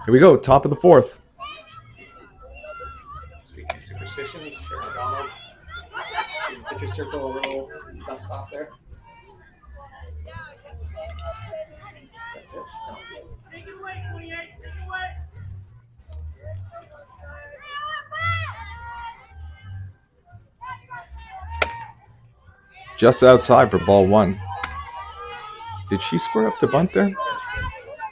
Here we go, top of the fourth. Speaking of superstitions, Sarah Donald, put your circle a little dust off there. Just outside for ball one. Did she square up to bunt there?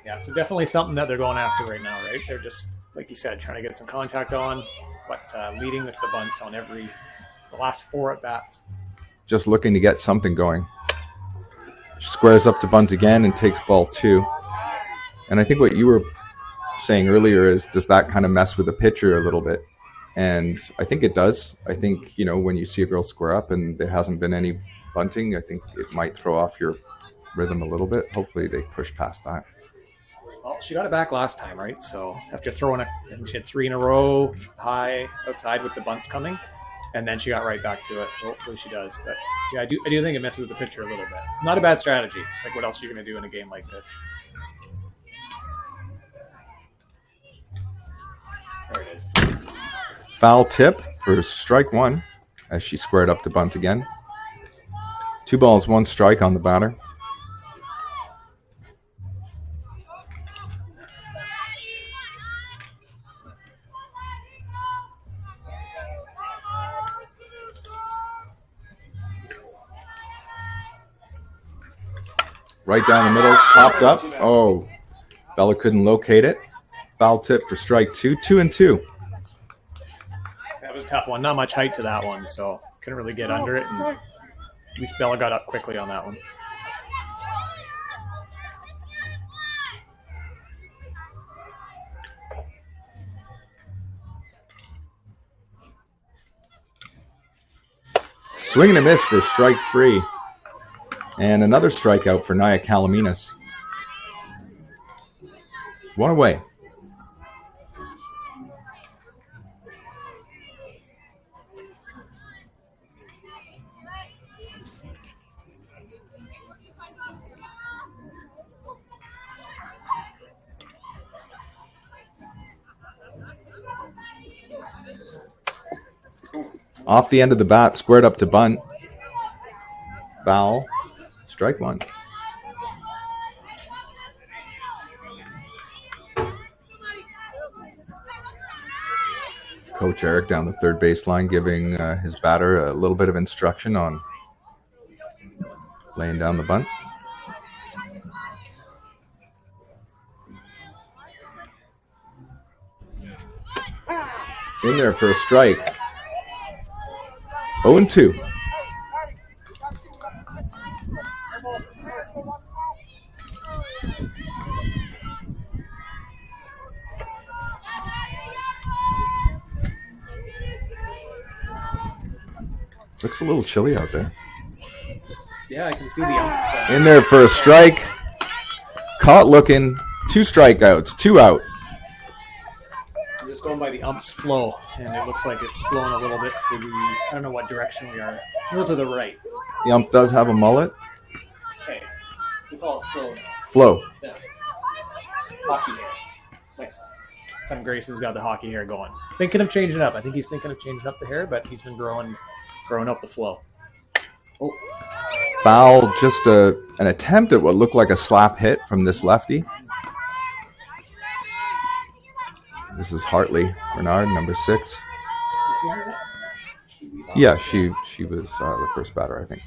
Yeah, so definitely something that they're going after right now, right? They're just, like you said, trying to get some contact on, but leading with the bunts on the last 4 at bats. Just looking to get something going. She squares up to bunt again and takes ball 2. And I think what you were saying earlier is, does that kind of mess with the pitcher a little bit? And I think it does. I think, when you see a girl square up and there hasn't been any bunting, I think it might throw off your rhythm a little bit. Hopefully they push past that. Well, she got it back last time, right? So after throwing I think she had 3 in a row high outside with the bunts coming, and then she got right back to it. So hopefully she does. But yeah, I do think it messes with the pitcher a little bit. Not a bad strategy. Like, what else are you going to do in a game like this? There it is. Foul tip for strike 1 as she squared up to bunt again. 2 balls, 1 strike on the batter. Right down the middle, popped up. Oh, Bella couldn't locate it. Foul tip for strike 2, 2-2. That was a tough one. Not much height to that one, so couldn't really get under it. And at least Bella got up quickly on that one. Swing and a miss for strike 3. And another strikeout for Naya Calaminas. 1 away. Off the end of the bat, squared up to bunt. Foul. Strike 1. Coach Eric down the third baseline giving his batter a little bit of instruction on laying down the bunt. In there for a strike. 0-2. Looks a little chilly out there. Yeah, I can see the umps. In there for a strike. Caught looking. 2 strikeouts. 2 out. I'm just going by the umps flow, and it looks like it's blowing a little bit to the, I don't know what direction we are. A little to the right. The ump does have a mullet. Hey, we call it flow. Flow. Yeah. Hockey hair. Nice. Son Grayson's got the hockey hair going. Thinking of changing it up. I think he's thinking of changing up the hair, but he's been growing up the flow. Oh. Foul, just an attempt at what looked like a slap hit from this lefty. This is Hartley Bernard, number 6. Yeah, she was the first batter, I think.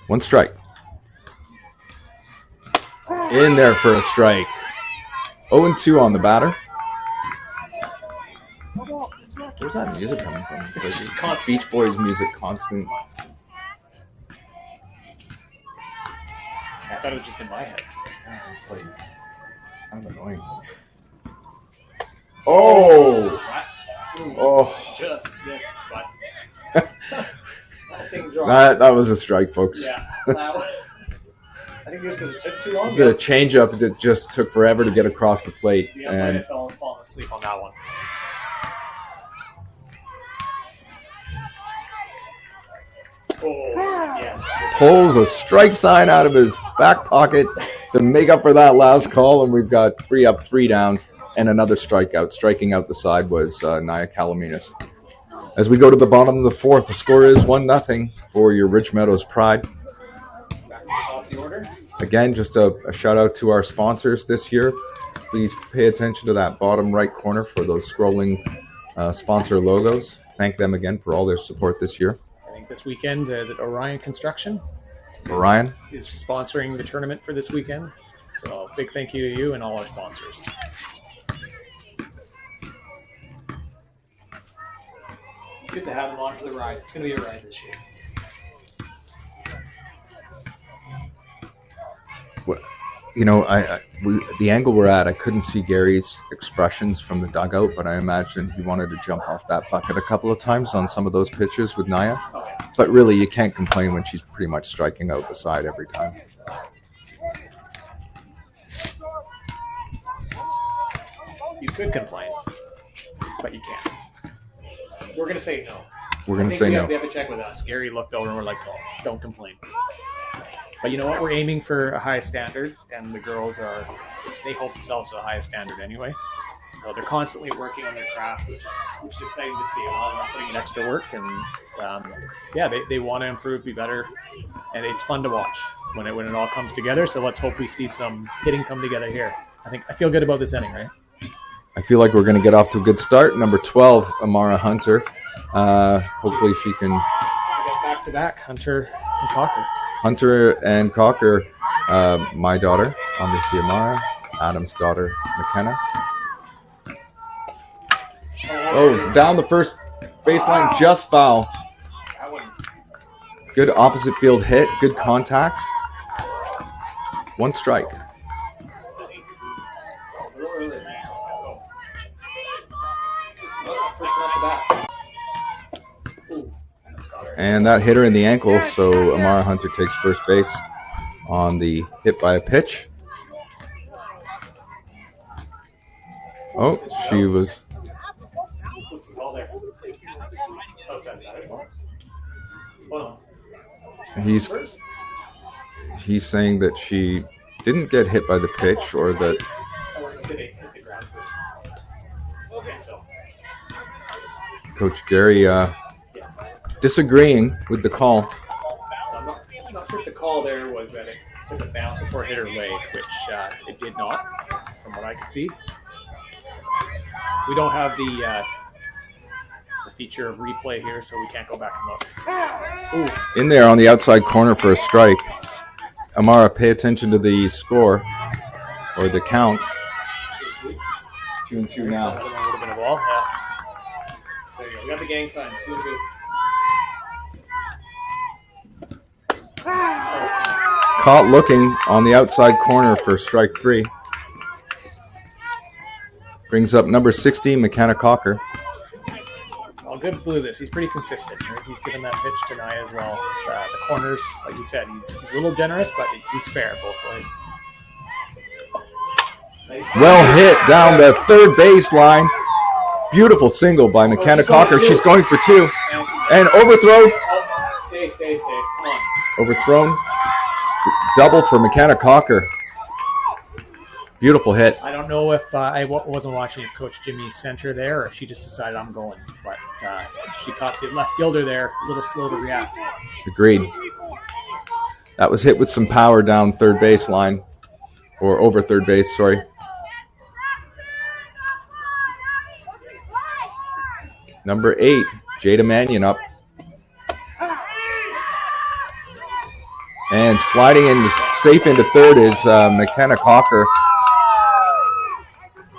1 strike. In there for a strike. 0-2 on the batter. Where's that music coming from? It's like Beach Boys music, constant. I thought it was just in my head. It's like kind of annoying. Oh! Oh! Just missed, but That was a strike, folks. Yeah. I think just because it took too long. This is a changeup that just took forever to get across the plate. Yeah, I And fell asleep on that one. Oh, yes. pulls a strike sign out of his back pocket to make up for that last call, and we've got 3 up, 3 down, and another strikeout. Striking out the side was Nia Calaminas. As we go to the bottom of the fourth, the score is 1-0 for your Ridge Meadows Pride. Again, just a shout out to our sponsors this year. Please pay attention to that bottom right corner for those scrolling sponsor logos. Thank them again for all their support this year. I think this weekend, is it Orion Construction? Orion is sponsoring the tournament for this weekend. So big thank you to you and all our sponsors. Good to have them on for the ride. It's going to be a ride this year. You know, the angle we're at, I couldn't see Gary's expressions from the dugout, but I imagine he wanted to jump off that bucket a couple of times on some of those pitches with Nia. Okay. But really, you can't complain when she's pretty much striking out the side every time. You could complain, but you can't. We're going to say no. We're going to say no. We have to check with us. Gary looked over and we're like, oh, don't complain. But you know what? We're aiming for a high standard, and the girls they hold themselves to a high standard anyway. So they're constantly working on their craft, which is exciting to see. A lot of them are putting in extra work, and they want to improve, be better, and it's fun to watch when it all comes together. So let's hope we see some hitting come together here. I feel good about this inning, right? I feel like we're going to get off to a good start. Number 12, Amara Hunter. Hopefully she can... Back to back, Hunter and Cocker. Hunter and Cocker, my daughter, obviously Amara, Adam's daughter, McKenna. Oh, down the first baseline, just foul. Good opposite field hit, good contact. 1 strike. And that hit her in the ankle, so Amara Hunter takes first base on the hit by a pitch. Oh, she was... He's saying that she didn't get hit by the pitch, or that... Coach Gary disagreeing with the call. I'm not sure if the call there was that it took a bounce before it hit her leg, which it did not, from what I could see. We don't have the feature of replay here, so we can't go back and look. Ooh. In there on the outside corner for a strike. Amara, pay attention to the score, or the count. 2-2 now. That would have been a ball. Yeah. There you go. We got the gang signs. 2-2. Caught looking on the outside corner for strike 3. Brings up number 60, McKenna Cocker. Well, good blue this. He's pretty consistent. He's given that pitch to Nia as well. The corners, like you said, he's a little generous, but he's fair both ways. Nice. Well hit down the third baseline. Beautiful single by McKenna Cocker. She's going for 2. And overthrown. Stay. Come on. Overthrown. Double for McKenna Cocker. Beautiful hit. I don't know if I wasn't watching if Coach Jimmy sent her there or if she just decided I'm going. But she caught the left fielder there, a little slow to react. Agreed. That was hit with some power down third baseline. Or over third base, sorry. Number 8, Jada Mannion up. And sliding in safe into third is McKenna Cocker.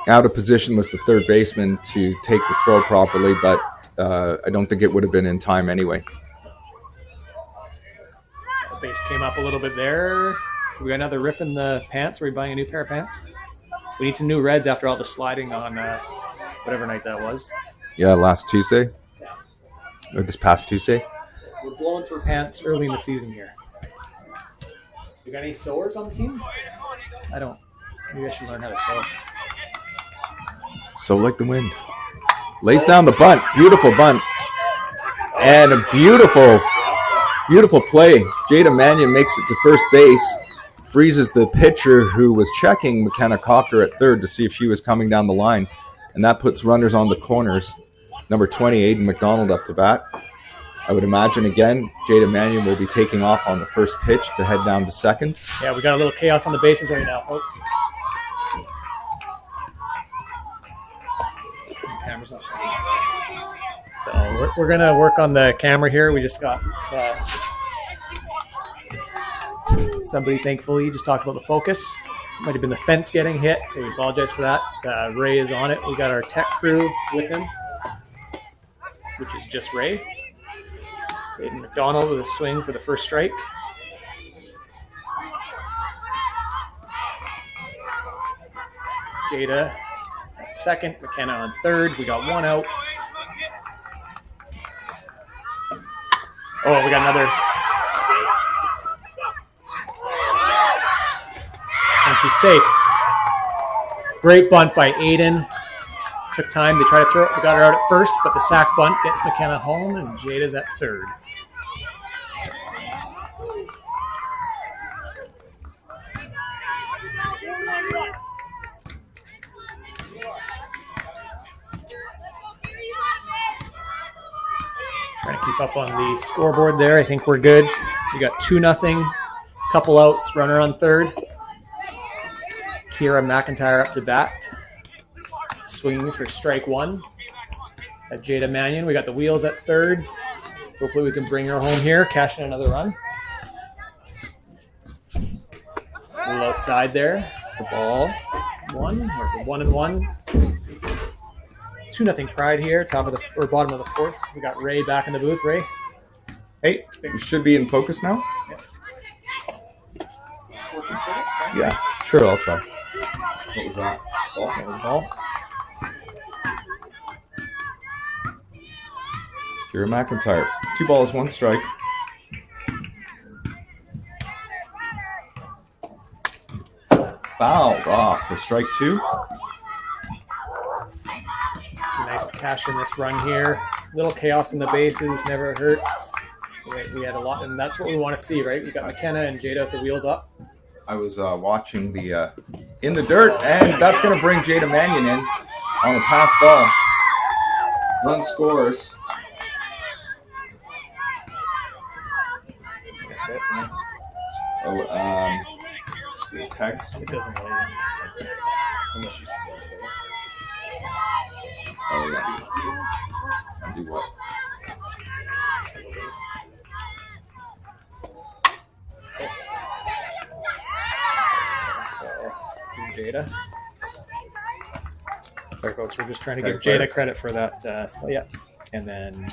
Out of position was the third baseman to take the throw properly, but I don't think it would have been in time anyway. The base came up a little bit there. We got another rip in the pants. Are we buying a new pair of pants? We need some new reds after all the sliding on whatever night that was. Yeah, last Tuesday. Or this past Tuesday. We're blowing through pants early in the season here. You got any sewers on the team? I don't. Maybe I should learn how to sew. So like the wind. Lays down the bunt. Beautiful bunt. And a beautiful, beautiful play. Jada Mannion makes it to first base. Freezes the pitcher who was checking McKenna Cocker at third to see if she was coming down the line. And that puts runners on the corners. Number 20, Aiden McDonald up to bat. I would imagine, again, Jada Mannion will be taking off on the first pitch to head down to second. Yeah, we got a little chaos on the bases right now, folks. Camera's not. So we're going to work on the camera here. We just got somebody, thankfully, just talked about the focus. Might have been the fence getting hit, so we apologize for that. Ray is on it. We got our tech crew with him, which is just Ray. Aiden McDonald with a swing for the first strike. Jada at second, McKenna on third. We got one out. Oh, we got another. And she's safe. Great bunt by Aiden. Took time. They tried to throw it. We got her out at first, but the sack bunt gets McKenna home, and Jada's at third. Trying to keep up on the scoreboard there. I think we're good. We got 2-0. Couple outs. Runner on third. Kira McIntyre up to bat. Swinging for strike one. At Jada Mannion. We got the wheels at third. Hopefully we can bring her home here. Cash in another run. A little outside there. The ball. One. We're 1-1. 2-0 Pride here, top of the or bottom of the fourth. We got Ray back in the booth. Ray, Hey, you should be in focus now? Yeah, sure, I'll try. What was that? Ball? that was the ball. Kira McIntyre. 2 balls, 1 strike. Fouled off for strike 2. Nice to cash in this run here. Little chaos in the bases, never hurts. We had a lot, and that's what we want to see, right? We got McKenna and Jada with the wheels up. I was watching the in the dirt, and that's going to bring Jada Mannion in on the pass ball. Run scores. That's it. Oh, the text. It doesn't really. Unless you see those things. Oh yeah. And do what? So, Jada. Sorry, folks. We're just trying to give Okay, Jada credit for that. So, yeah, and then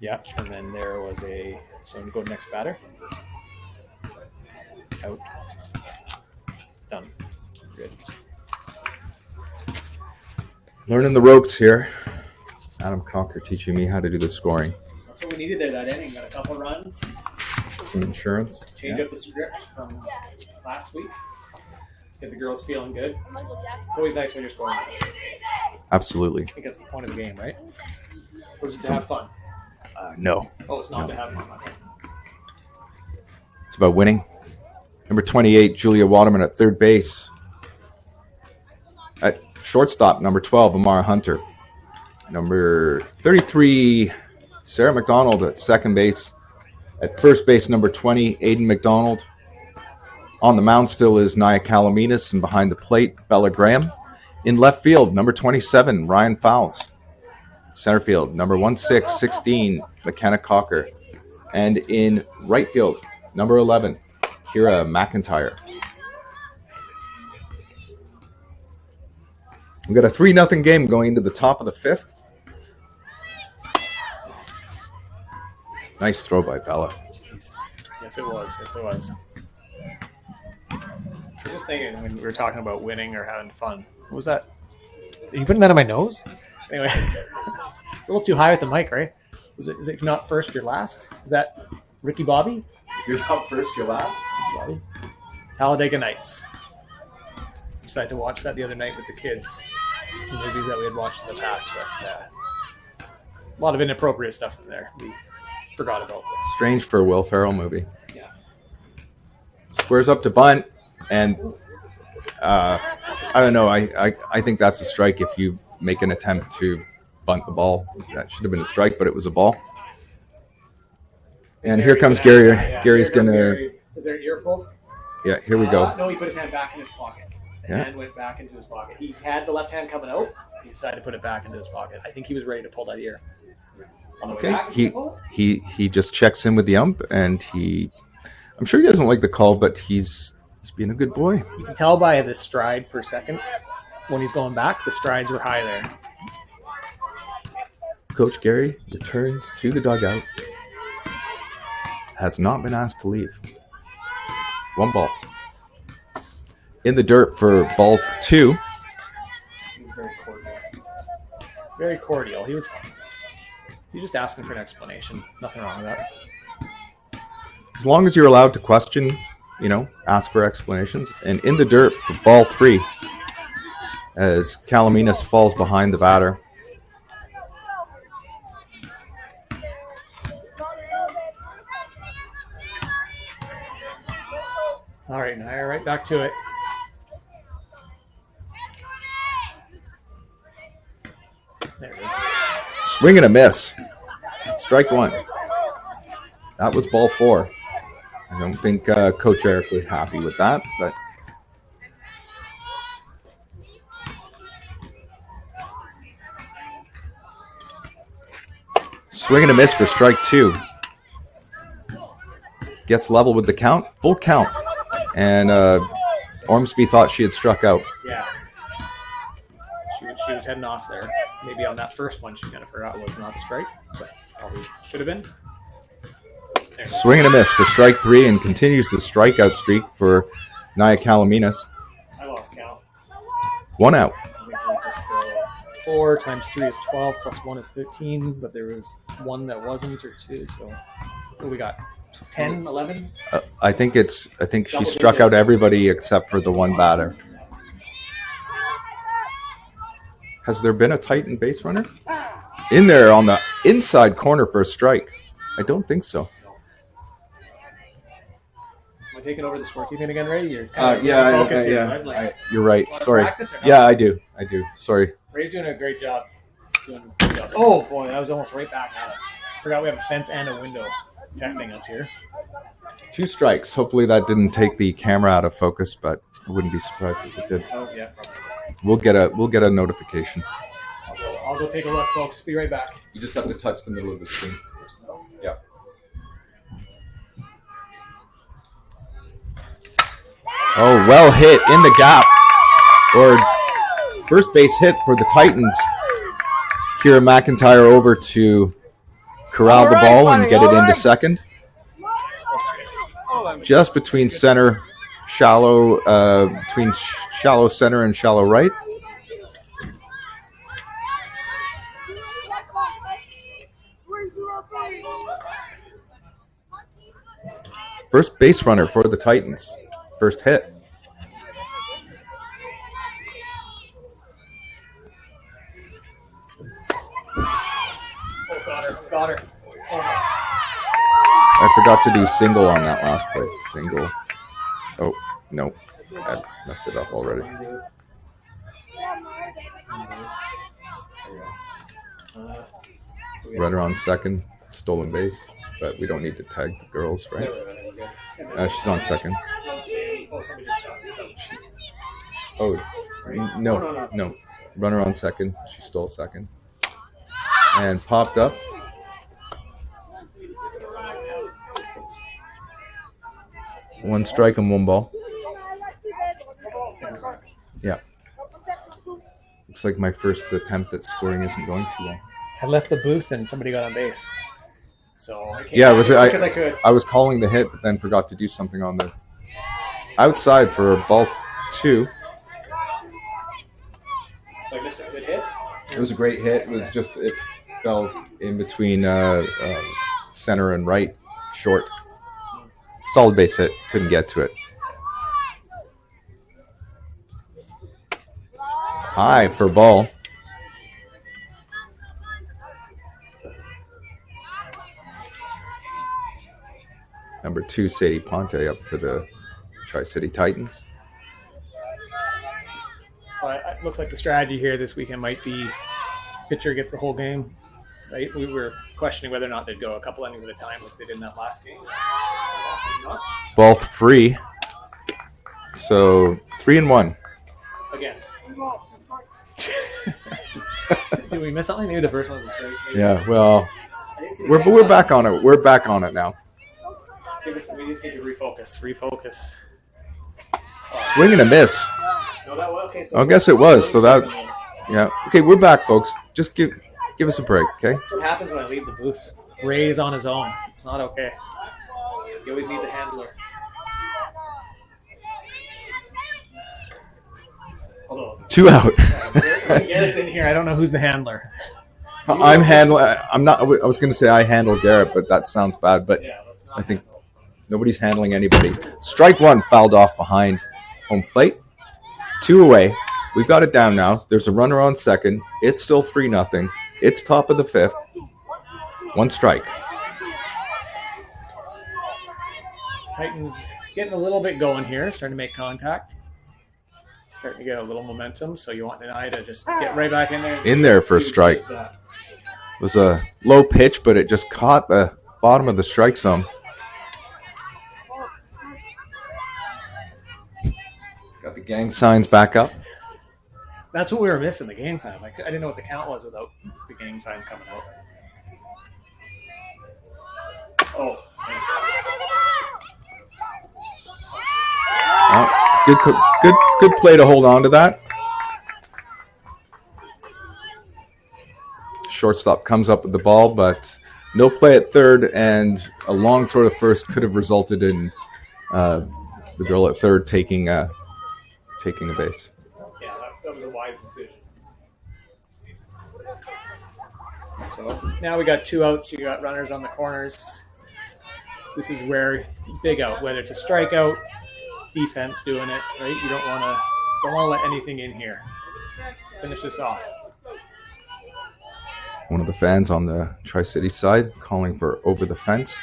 there was a. So I'm going to go next batter. Out. Done. Good. Learning the ropes here. Adam Conker teaching me how to do the scoring. That's what we needed there that inning. Got a couple runs. Some insurance. Change up the script from last week. Get the girls feeling good. It's always nice when you're scoring. Absolutely. I think that's the point of the game, right? Or is it to have fun? No. Oh, it's not to have fun. Okay. It's about winning. Number 28, Julia Waterman at third base. At shortstop, number 12, Amara Hunter. Number 33, Sarah McDonald at second base. At first base, number 20, Aiden McDonald. On the mound still is Nia Calaminas, and behind the plate, Bella Graham. In left field, number 27, Ryan Fowles. Center field, number 16, McKenna Cocker. And in right field, number 11, Kira McIntyre. We've got a 3-0 game going into the top of the 5th. Nice throw by Bella. Yes, it was. Yes, it was. I'm just thinking when we were talking about winning or having fun. What was that? Are you putting that on my nose? Anyway, a little too high with the mic, right? Is it not first, you're last? Is that Ricky Bobby? If you're not first, you're last. Bobby? Talladega Nights. Decided to watch that the other night with the kids. Some movies that we had watched in the past, but a lot of inappropriate stuff in there. We forgot about this. Strange for a Will Ferrell movie. Yeah. Squares up to bunt, and I don't know. I think that's a strike if you make an attempt to bunt the ball. That should have been a strike, but it was a ball. And here comes Gary. Yeah, Gary's here comes gonna. Gary. Is there an ear pull? Yeah, here we go. No, he put his hand back in his pocket. The Yeah. hand went back into his pocket. He had the left hand coming out. He decided to put it back into his pocket. I think he was ready to pull that ear. On the way Okay, back, did he pull it? he just checks in with the ump, and I'm sure he doesn't like the call, but he's being a good boy. You can tell by the stride per second when he's going back. The strides were high there. Coach Gary returns to the dugout. Has not been asked to leave. One ball. In the dirt for ball 2. He was very cordial. Very cordial. He was fine. He was just asking for an explanation. Nothing wrong with that. As long as you're allowed to question, ask for explanations. And in the dirt for ball 3, as Calaminas falls behind the batter. All right, now you're right back to it. There it is. Swing and a miss. Strike 1. That was ball 4. I don't think Coach Eric was happy with that, but swing and a miss for strike 2. Gets level with the count, full count, and Ormsby thought she had struck out. Yeah. She was heading off there. Maybe on that first one, she kind of forgot it was not a strike, but probably should have been. There it is. Swing and a miss for strike 3, and continues the strikeout streak for Nia Calaminas. I lost count. 1 out. I think we just, 4 times 3 is 12, plus 1 is 13, but there was 1 that wasn't, or 2, so what do we got? 10, 11? I think she struck out everybody except for the one batter. Has there been a Titan base runner? In there on the inside corner for a strike. I don't think so. Am I taking over the scorekeeping again, Ray? You're You're right. Want to Sorry. practice or no? Yeah, I do. Sorry. Ray's doing a great job. Oh, boy, that was almost right back at us. Forgot we have a fence and a window protecting us here. 2 strikes. Hopefully that didn't take the camera out of focus, but I wouldn't be surprised if it did. Oh, yeah, probably. We'll get a notification. I'll go take a look, folks. Be right back. You just have to touch the middle of the screen. Yeah. Oh, well hit in the gap. Or first base hit for the Titans. Kira McIntyre over to corral the ball and get it into second. Just between center, between shallow center and shallow right. First base runner for the Titans. First hit. Got her. Almost. I forgot to do single on that last play. Single. Oh, no. I messed it up already. Runner on second. Stolen base. But we don't need to tag the girls, right? She's on second. Oh, no. Runner on second. She stole second. And popped up. One strike and 1 ball. Yeah. Looks like my first attempt at scoring isn't going too well. I left the booth and somebody got on base. So I came Yeah, back because I could. I was calling the hit, but then forgot to do something on the outside for ball 2. I missed a good hit. It was a great hit. It was just fell in between center and right, short. Solid base hit. Couldn't get to it. High for ball. Number 2, Sadie Ponte up for the Tri-City Titans. Well, it looks like the strategy here this weekend might be pitcher gets the whole game. Right? We were questioning whether or not they'd go a couple innings at a time like they did in that last game. Ball 3. So 3-1. Again. Did we miss something? Maybe the first one was a straight. Maybe. Yeah, well, we're back on it. We're back on it now. We just need to refocus. Swing and a miss. No, that was okay. So I guess it was. So that, yeah. Okay, we're back, folks. Just give us a break, okay? That's what happens when I leave the booth. Ray's on his own. It's not okay. He always needs a handler. Hold on. 2 out. Garrett's in here. I don't know who's the handler. I'm handling. I'm not. I was going to say I handle Garrett, but that sounds bad. But Yeah, let's not I think handle. nobody's handling anybody. Strike 1 fouled off behind home plate. 2 away. We've got it down now. There's a runner on second. It's still 3-0. It's top of the 5th. 1 strike. Titans getting a little bit going here, starting to make contact. Starting to get a little momentum, so you want Denai to just get right back in there. In there for a strike. Just, It was a low pitch, but it just caught the bottom of the strike zone. Got the gang signs back up. That's what we were missing, the gang signs. I didn't know what the count was without the gang signs coming out. Oh, nice. Oh, good play to hold on to that. Shortstop comes up with the ball, but no play at third, and a long throw to first could have resulted in the girl at third taking a base. Yeah, that was a wise decision. So now we got 2 outs. You got runners on the corners. This is where big out, whether it's a strikeout, defense doing it, right? You don't want to let anything in here. Finish this off. One of the fans on the Tri-City side calling for over the fence.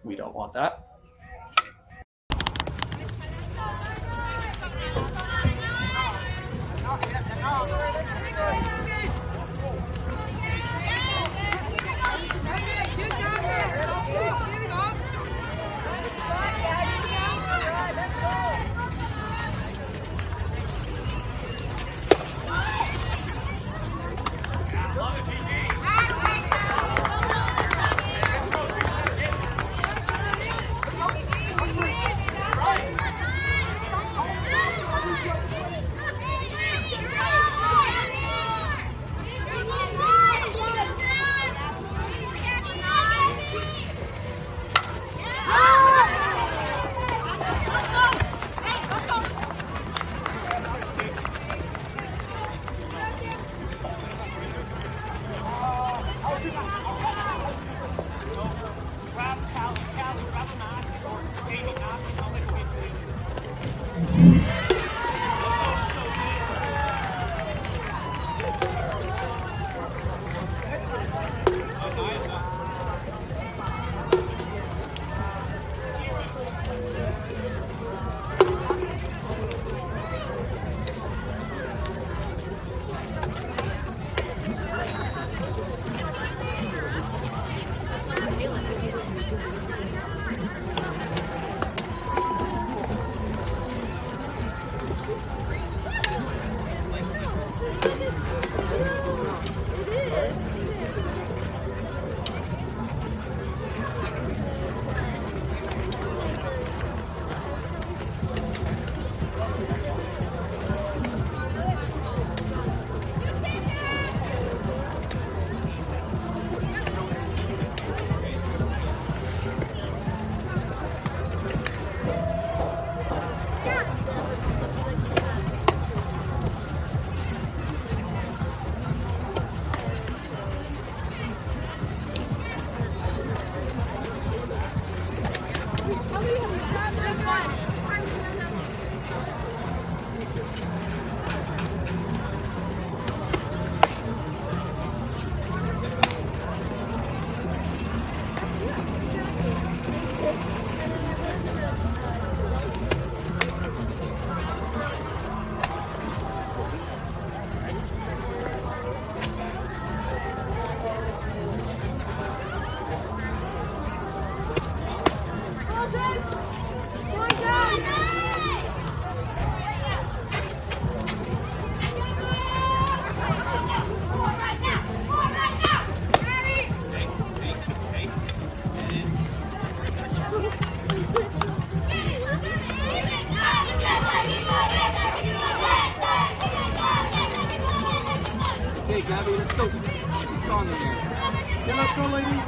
We don't want that. Hey, Gabby, let's go. Let's go on there. Yeah, let's go, ladies.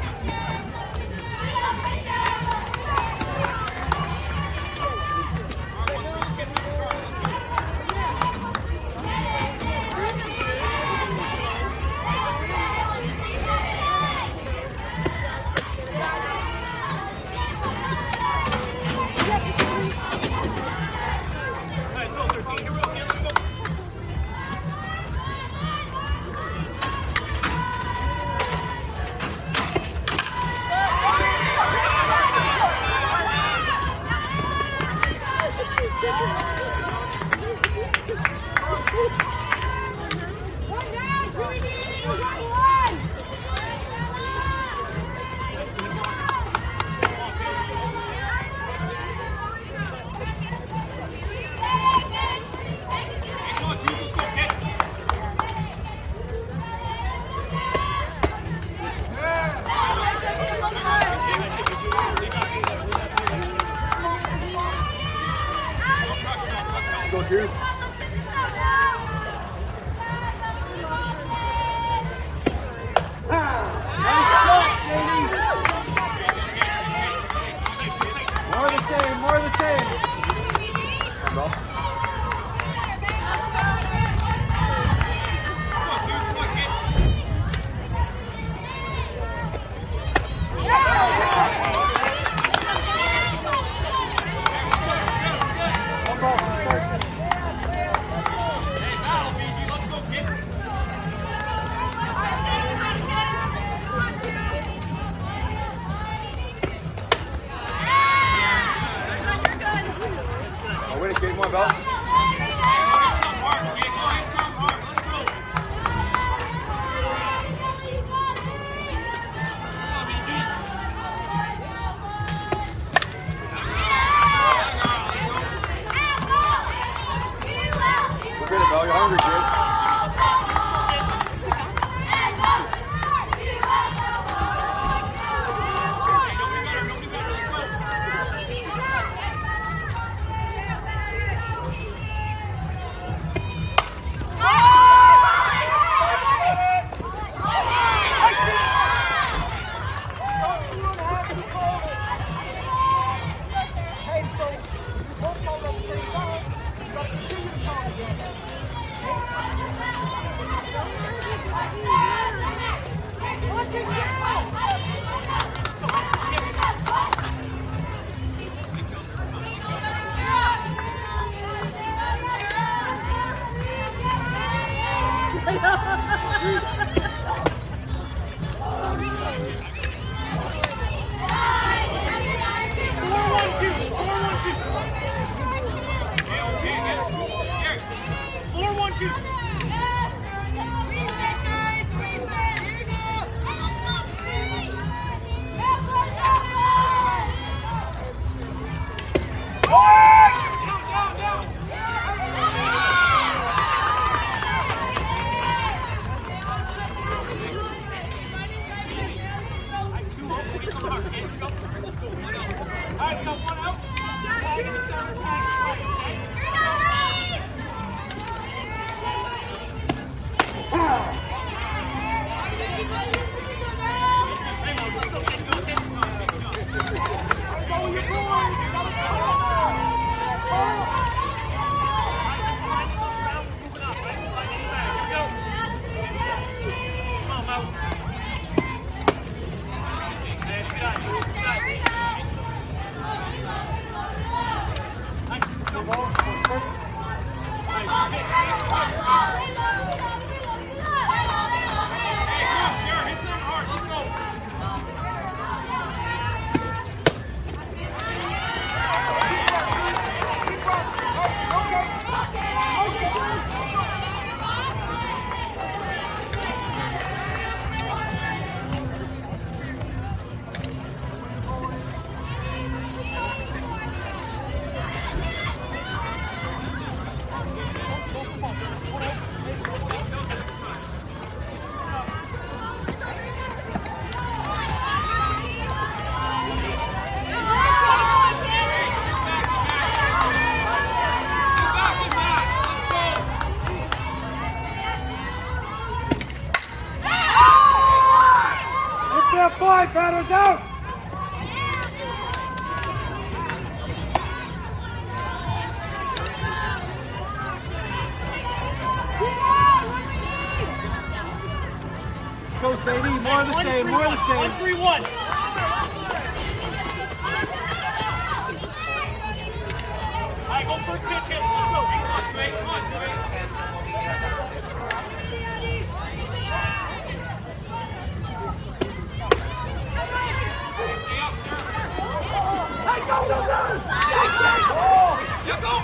Go here. Nice shot, Sadie. More of the same, more of the same. Win it, game one, Bell. Look at it, Bell. You're hungry, kid. Nice. More the same, more the same. 1-3-1. All right, go first pitch hit. Let's go.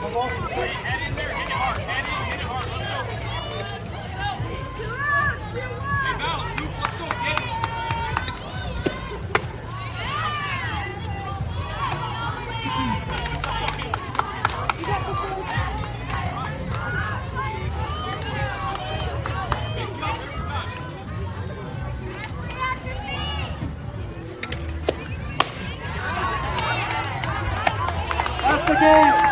Come on, That's the game.